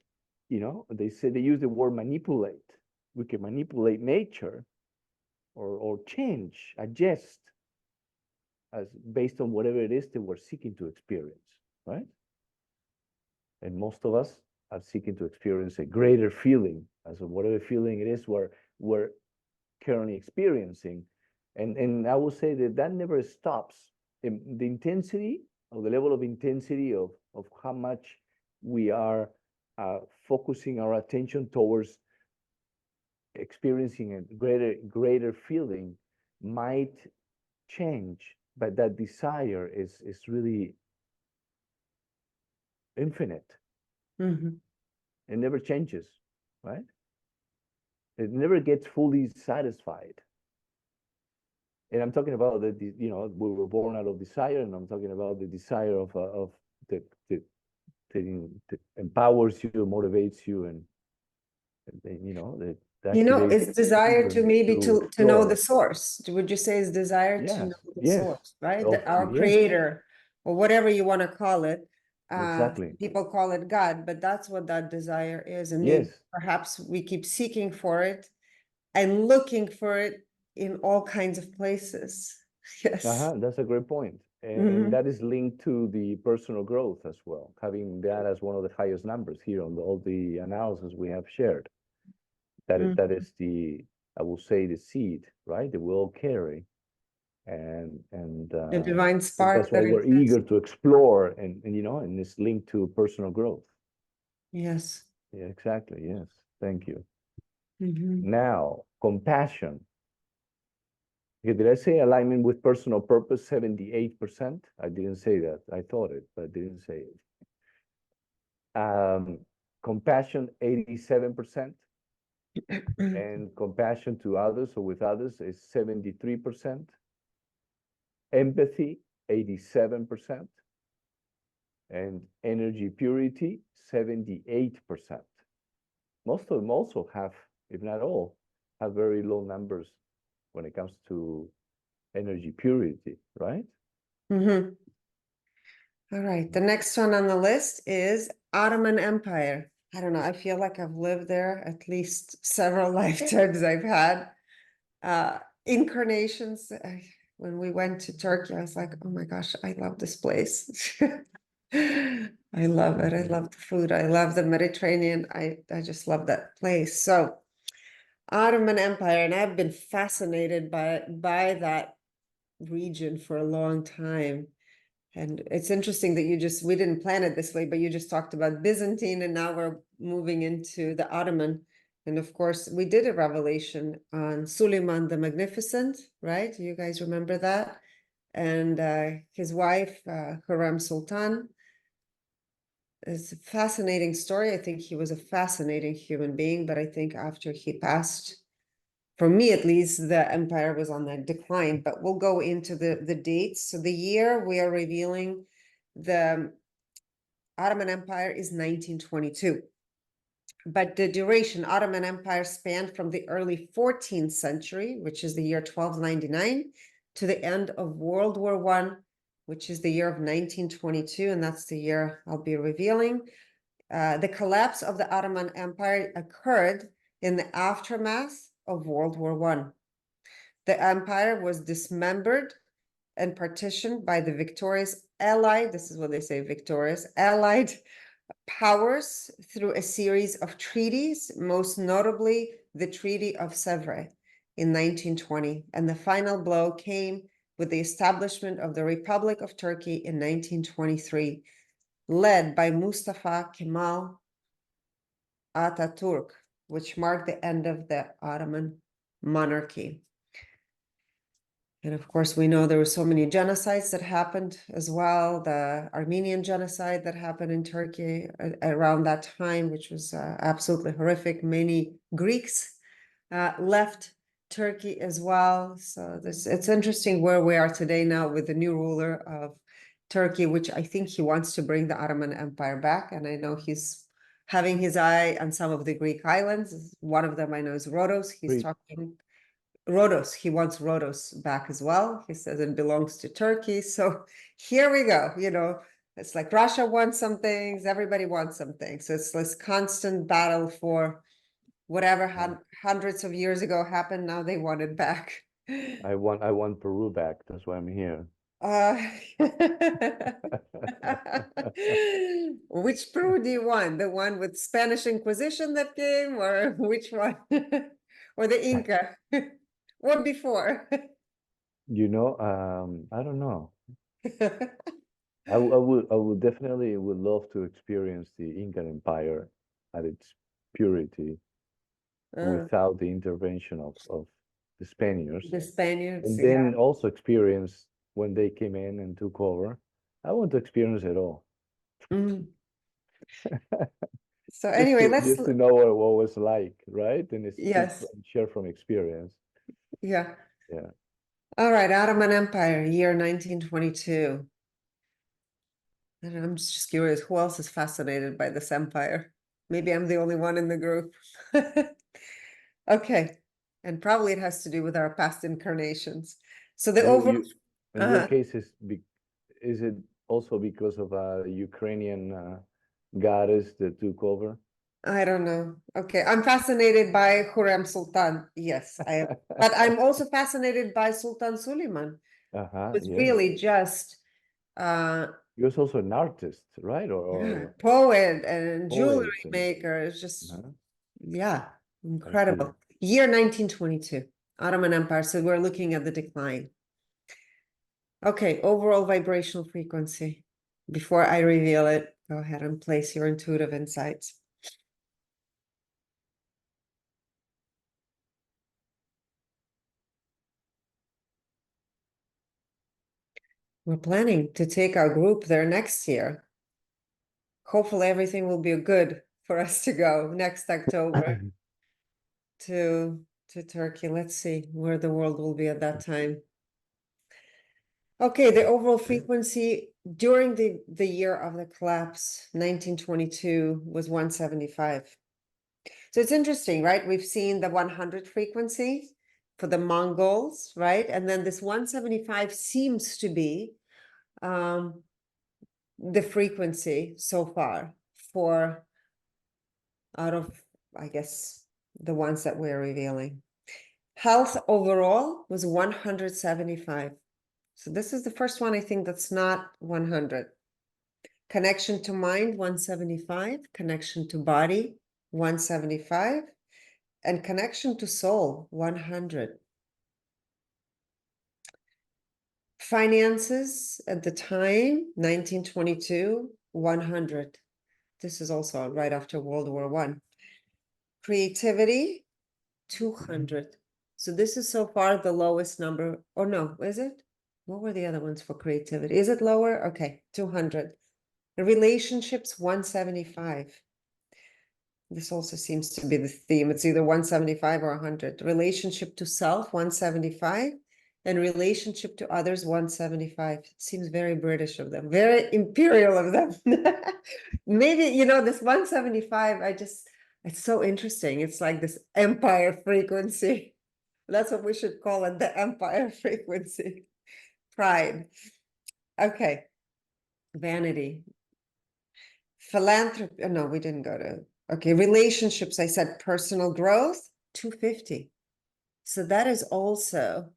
they say, they use the word manipulate. We can manipulate nature or change, adjust as based on whatever it is that we're seeking to experience, right? And most of us are seeking to experience a greater feeling, as of whatever feeling it is we're currently experiencing. And I will say that never stops. The intensity, or the level of intensity of how much we are focusing our attention towards experiencing a greater feeling might change, but that desire is really infinite. Mhm. It never changes, right? It never gets fully satisfied. And I'm talking about we were born out of desire, and I'm talking about the desire of that empowers you, motivates you, and that activates It's desire to maybe to to know the explore. source. Would you say it's desire to Yes, know the yes, source, right? Our yes, creator, or whatever you want to call it. exactly. People call it God, but that's what that desire is. And maybe Yes, perhaps we keep seeking for it and looking for it in all kinds of places. Yes. that's a great point. And Mhm. that is linked to the personal growth as well, having that as one of the highest numbers here on all the analysis we have shared. That is I will say, the seed, right? That we all carry, and The divine that's spark why that we're exists. eager to explore, and it's linked to personal growth. Yes. Yeah, exactly. Yes, thank you. Mhm. Now, compassion. Okay, did I say alignment with personal purpose 78%? I didn't say that. I thought it, but I didn't say it. Compassion 87%, and compassion to others or with others is 73%. Empathy 87%, and energy purity 78%. Most of them also have, if not all, have very low numbers when it comes to energy purity, right? Mhm. All right. The next one on the list is Ottoman Empire. I don't know. I feel like I've lived there at least several lifetimes I've had. Incarnations. When we went to Turkey, I was like, oh my gosh, I love this place. I love it. I love the food. I love the Mediterranean. I just love that place. So Ottoman Empire, and I've been fascinated by that region for a long time. And it's interesting that we didn't plan it this way, but you just talked about Byzantine, and now we're moving into the Ottoman. And of course, we did a revelation on Suleiman the Magnificent, right? You guys remember that? And his wife, Hurrem Sultan. It's a fascinating story. I think he was a fascinating human being, but I think after he passed, for me at least, the empire was on the decline. But we'll go into the dates. So the year we are revealing the Ottoman Empire is 1922. But the duration, Ottoman Empire spanned from the early 14th century, which is the year 1299, to the end of World War I, which is the year of 1922, and that's the year I'll be revealing. The collapse of the Ottoman Empire occurred in the aftermath of World War I. The empire was dismembered and partitioned by the victorious Allied, this is what they say, victorious Allied powers through a series of treaties, most notably the Treaty of Sèvres in 1920. And the final blow came with the establishment of the Republic of Turkey in 1923, led by Mustafa Kemal Atatürk, which marked the end of the Ottoman monarchy. And of course, we know there were so many genocides that happened as well. The Armenian genocide that happened in Turkey around that time, which was absolutely horrific. Many Greeks left Turkey as well. So it's interesting where we are today now with the new ruler of Turkey, which I think he wants to bring the Ottoman Empire back. And I know he's having his eye on some of the Greek islands. One of them I know is Rhodos. He's talking Rhodos. He wants Rhodos back as well. He says it belongs to Turkey. So here we go. You know, it's like Russia wants some things, everybody wants some things. So it's this constant battle for whatever hundreds of years ago happened. Now they want it back. I want Peru back. That's why I'm here. Which Peru do you want? The one with Spanish Inquisition that came, or which one? Or the Inca? What before? You know, I don't know. I would definitely would love to experience the Incan Empire at its purity without the intervention of the Spaniards. The Spaniards, And yeah. then also experience when they came in and took over. I want to experience it all. Mm. So anyway, just to know what it was like, right? And it's yes, share from experience. yeah. Yeah. All right, Ottoman Empire, year 1922. And I'm just curious, who else is fascinated by this empire? Maybe I'm the only one in the group. Okay, and probably it has to do with our past incarnations. So the overall, in your case, is it also because of a Ukrainian goddess that took over? I don't know. Okay, I'm fascinated by Hurrem Sultan. Yes, I am. But I'm also fascinated by Sultan Suleiman. It's Yeah. really just He was also an artist, right? Or poet and jewelry poet and maker. It's just, yeah, I see. incredible. Year 1922, Ottoman Empire. So we're looking at the decline. Okay, overall vibrational frequency. Before I reveal it, go ahead and place your intuitive insights. We're planning to take our group there next year. Hopefully everything will be good for us to go next October to Turkey. Let's see where the world will be at that time. Okay, the overall frequency during the year of the collapse, 1922, was 175. So it's interesting, right? We've seen the 100 frequency for the Mongols, right? And then this 175 seems to be the frequency so far for out of, I guess, the ones that we're revealing. Health overall was 175. So this is the first one, I think, that's not 100. Connection to mind, 175. Connection to body, 175. And connection to soul, 100. Finances at the time, 1922, 100. This is also right after World War I. Creativity, 200. So this is so far the lowest number, or no, is it? What were the other ones for creativity? Is it lower? Okay, 200. Relationships, 175. This also seems to be the theme. It's either 175 or 100. Relationship to self, 175. And relationship to others, 175. Seems very British of them, very imperial of them. Maybe, you know, this 175, it's so interesting. It's like this empire frequency. That's what we should call it, the empire frequency. Pride. Okay. Vanity. Philanthropy. No, we didn't go to. Okay. Relationships. I said personal growth, 250. So that is also,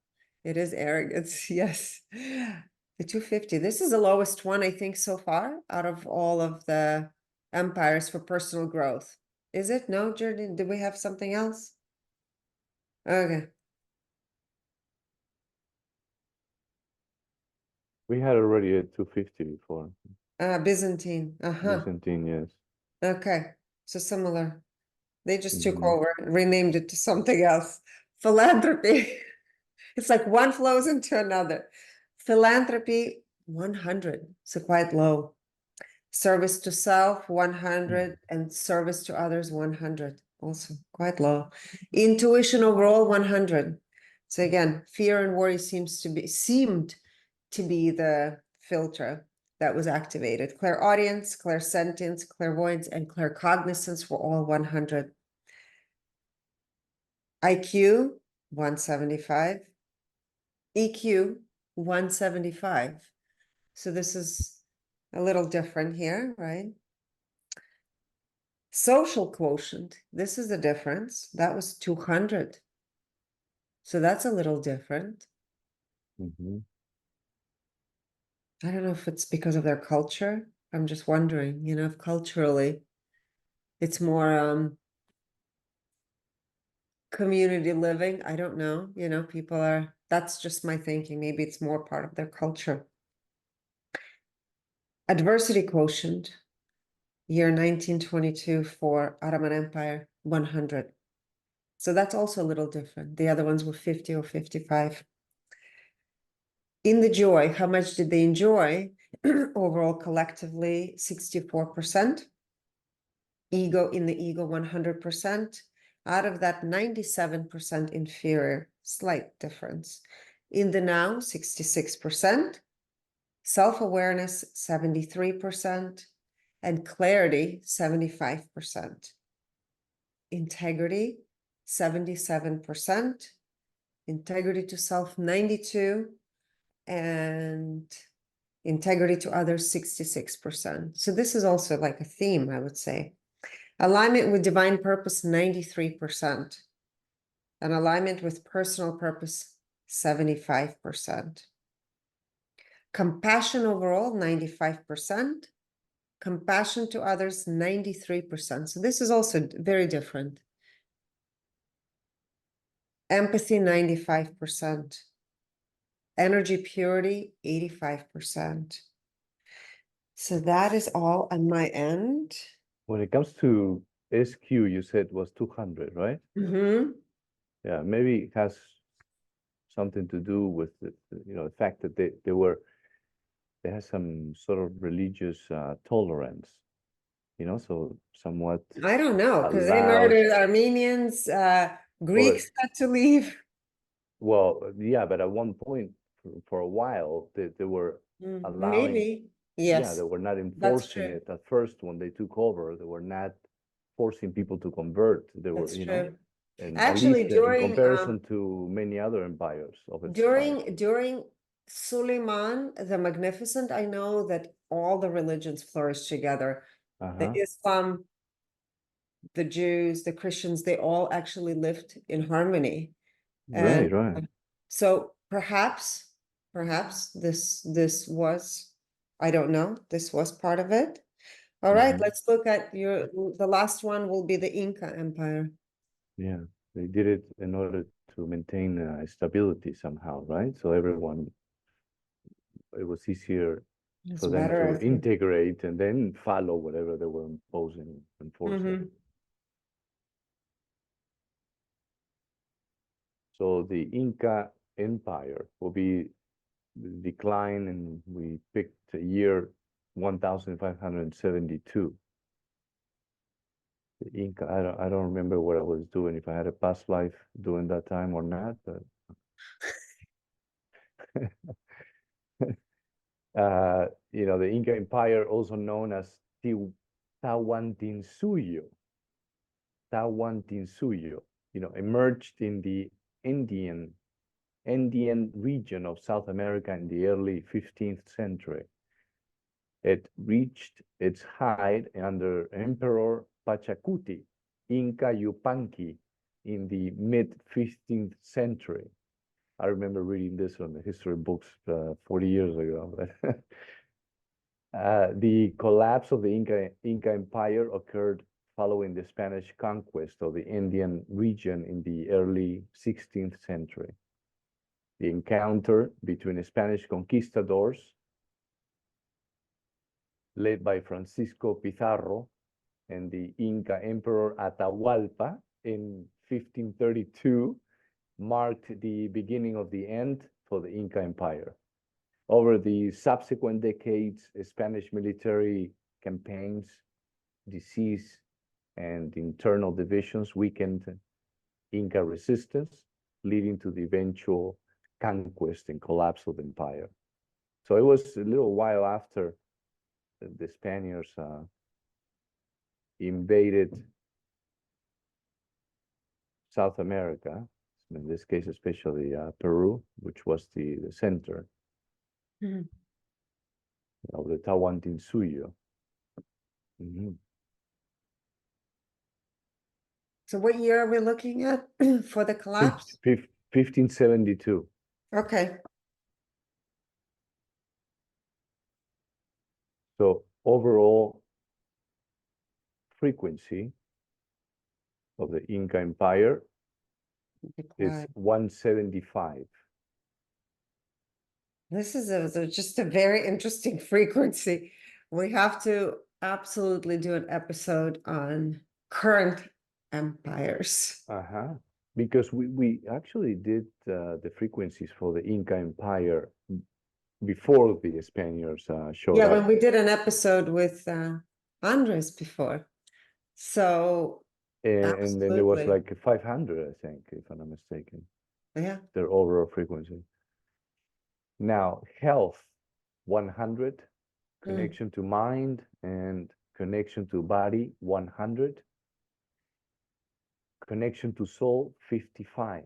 it is arrogance. Yes. The 250. This is the lowest one, I think, so far out of all of the empires for personal growth. Is it? No, Jordan, do we have something else? Okay. We had already a 250 before. Byzantine. Byzantine, yes. Okay. So similar. They just took over, renamed it to something else. Philanthropy. It's like one flows into another. Philanthropy, 100, so quite low. Service to self, 100, and service to others, 100, also quite low. Intuition overall, 100. So again, fear and worry seemed to be the filter that was activated. Clairaudience, clairsentience, clairvoyance, and claircognizance were all 100. IQ, 175. EQ, 175. So this is a little different here, right? Social quotient, this is the difference. That was 200. So that's a little different. Mhm. I don't know if it's because of their culture. I'm just wondering, if culturally it's more community living. I don't know, people are, that's just my thinking. Maybe it's more part of their culture. Adversity quotient, year 1922 for Ottoman Empire, 100. So that's also a little different. The other ones were 50 or 55. In the joy, how much did they enjoy? Overall, collectively, 64%. Ego, in the ego, 100%. Out of that, 97% inferior, slight difference. In the now, 66%. Self-awareness, 73%. And clarity, 75%. Integrity, 77%. Integrity to self, 92%. And integrity to others, 66%. So this is also like a theme, I would say. Alignment with divine purpose, 93%. And alignment with personal purpose, 75%. Compassion overall, 95%. Compassion to others, 93%. So this is also very different. Empathy, 95%. Energy purity, 85%. So that is all on my end. When it comes to SQ, you said was 200, right? Mm-hmm. Yeah, maybe it has something to do with the fact that they had some sort of religious tolerance, so somewhat I don't know, because they allowed. murdered Armenians, Greeks had to leave. Well, yeah, but at one point, for a while, they were allowing. Maybe, Yeah, they yes, were not that's enforcing true. it at first when they took over. They were not forcing people to convert. They were, That's true. and at Actually, least in comparison to many other empires of its time. during Suleiman the Magnificent, I know that all the religions flourished together. The Uh-huh. Islam, the Jews, the Christians, they all actually lived in harmony. And Right, right. so perhaps this was, I don't know, this was part of it. All right, Mhm. let's look at the last one will be the Inca Empire. Yeah, they did it in order to maintain stability somehow, right? So everyone, it was easier It's for them better, to I think. integrate and then follow whatever they were imposing, enforcing. Mhm. So the Inca Empire will be the decline, and we picked the year 1572. The Inca, I don't remember what I was doing, if I had a past life during that time or not, but the Inca Empire, also known as Tawantinsuyo, Tawantinsuyo, emerged in the Andean region of South America in the early 15th century. It reached its height under Emperor Pachacuti, Inca Yupanqui, in the mid-15th century. I remember reading this on the history books 40 years ago. The collapse of the Inca Empire occurred following the Spanish conquest of the Andean region in the early 16th century. The encounter between Spanish conquistadors led by Francisco Pizarro and the Inca Emperor Atahualpa in 1532 marked the beginning of the end for the Inca Empire. Over the subsequent decades, Spanish military campaigns, disease, and internal divisions weakened Inca resistance, leading to the eventual conquest and collapse of the empire. So it was a little while after the Spaniards invaded South America, in this case, especially Peru, which was the center of the Tahuantinsuyo. So what year are we looking at for the collapse? 1572. Okay. So overall frequency of the Inca Empire is 175. This is just a very interesting frequency. We have to absolutely do an episode on current empires. Because we actually did the frequencies for the Inca Empire before the Spaniards showed Yeah, up. when we did an episode with Andres before. So And then there was absolutely. like 500, I think, if I'm not mistaken, Yeah. their overall frequency. Now, health, 100, connection to mind and connection to body, 100, connection to soul, 55.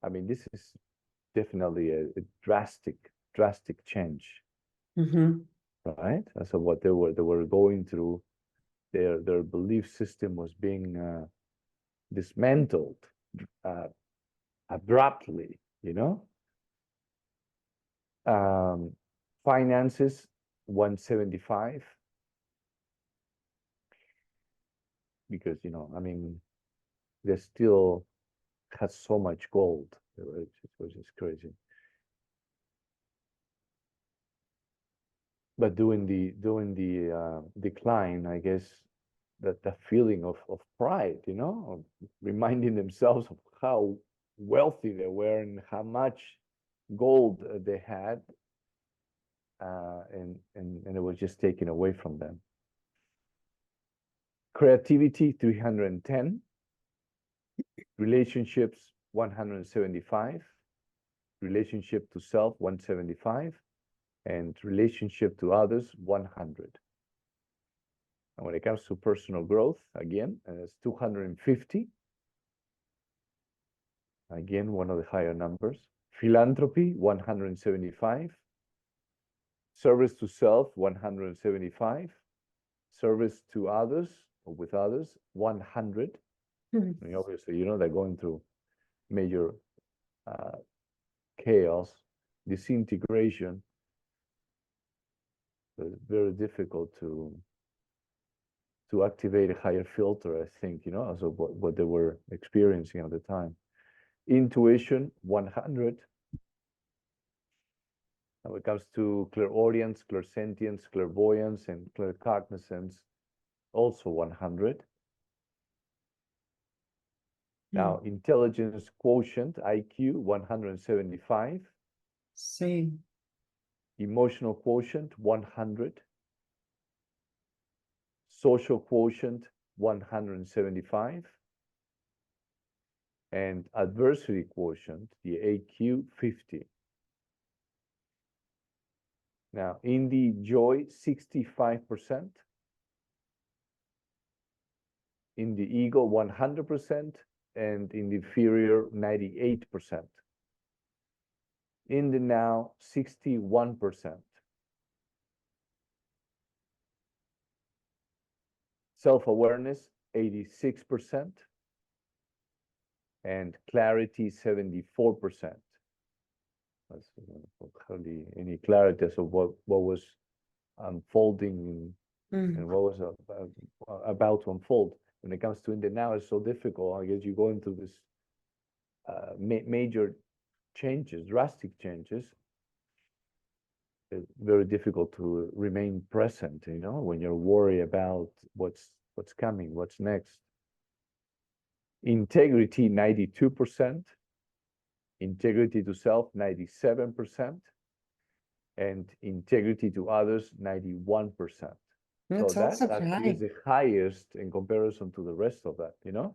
I mean, this is definitely a drastic change, right? As of what they were going through. Their belief system was being dismantled abruptly, you know. Finances, 175, because, you know, I mean, they still had so much gold. It was just crazy. But during the decline, I guess that the feeling of pride, you know, of reminding themselves of how wealthy they were and how much gold they had, and it was just taken away from them. Creativity, 310. Relationships, 175. Relationship to self, 175. And relationship to others, 100. And when it comes to personal growth, again, it's 250. Again, one of the higher numbers. Philanthropy, 175. Service to self, 175. Service to others, or with others, 100. I mean, obviously, you know, they're going through major chaos, disintegration. So it's very difficult to activate a higher filter, I think, you know, as of what they were experiencing at the time. Intuition, 100. When it comes to clairaudience, clairsentience, clairvoyance, and claircognizance, also 100. Now, intelligence quotient, IQ, 175. Same. Emotional quotient, 100. Social quotient, 175. And adversity quotient, the AQ, 50. Now, in the joy, 65%. In the ego, 100%. And in the inferior, 98%. In the now, 61%. Self-awareness, 86%. And clarity, 74%. That's hardly any clarity as of what was unfolding and what was about to unfold. When it comes to in the now, it's so difficult. I guess you go into this major changes, drastic changes. It's very difficult to remain present, you know, when you're worried about what's coming, what's next. integrity 92%, integrity to self 97%, and integrity to others 91%. That's So that also actually is high. the highest in comparison to the rest of that, you know?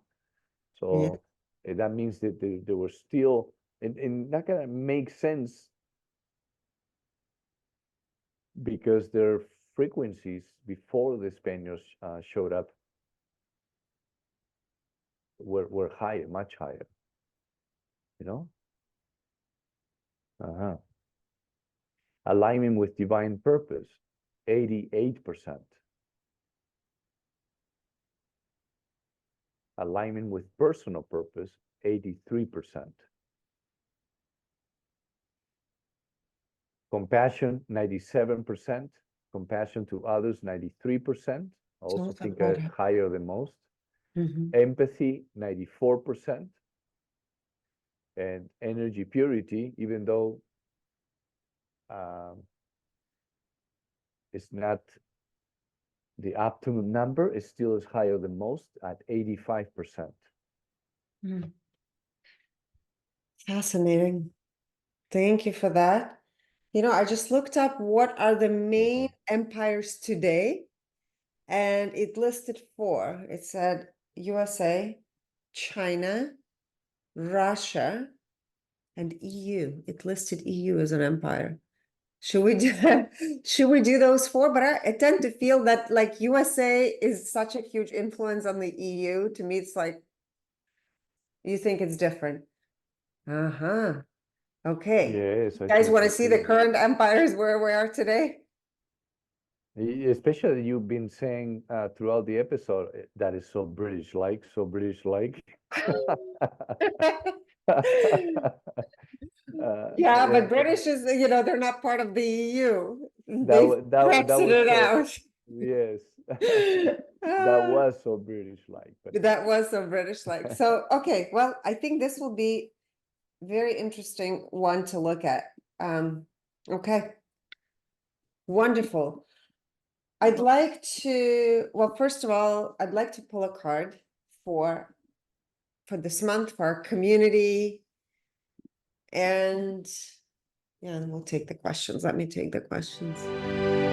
Yeah. So that means that they were still, and that kind of makes sense because their frequencies before the Spaniards showed up were higher, much higher, you know? Uh-huh. Alignment with divine purpose, 88%. Alignment with personal purpose, 83%. Compassion, 97%. Compassion to others, 93%. I also Also think high. higher than most. Mhm. Empathy, 94%. And energy purity, even though it's not the optimum number, it still is higher than most at 85%. Mm. Fascinating. Thank you for that. You know, I just looked up what are the main empires today, and it listed four. It said USA, China, Russia, and EU. It listed EU as an empire. Should we do should we do those four? But I tend to feel that like USA is such a huge influence on the EU. To me, it's like you think it's different. Uh-huh. Okay. Yes, I You guys think want so to see the too. current empires where we are today? Especially you've been saying throughout the episode that is so British-like, so British-like. Yeah, but Yeah, British is, they're not part of the EU. that They've that Brexited was it so, out. yes, that Ah, was so British-like. But that was so British-like. So, okay, well, I think this will be very interesting one to look at. Okay, wonderful. I'd like to, well, first of all, I'd like to pull a card for this month for our community. And yeah, and we'll take the questions. Let me take the questions.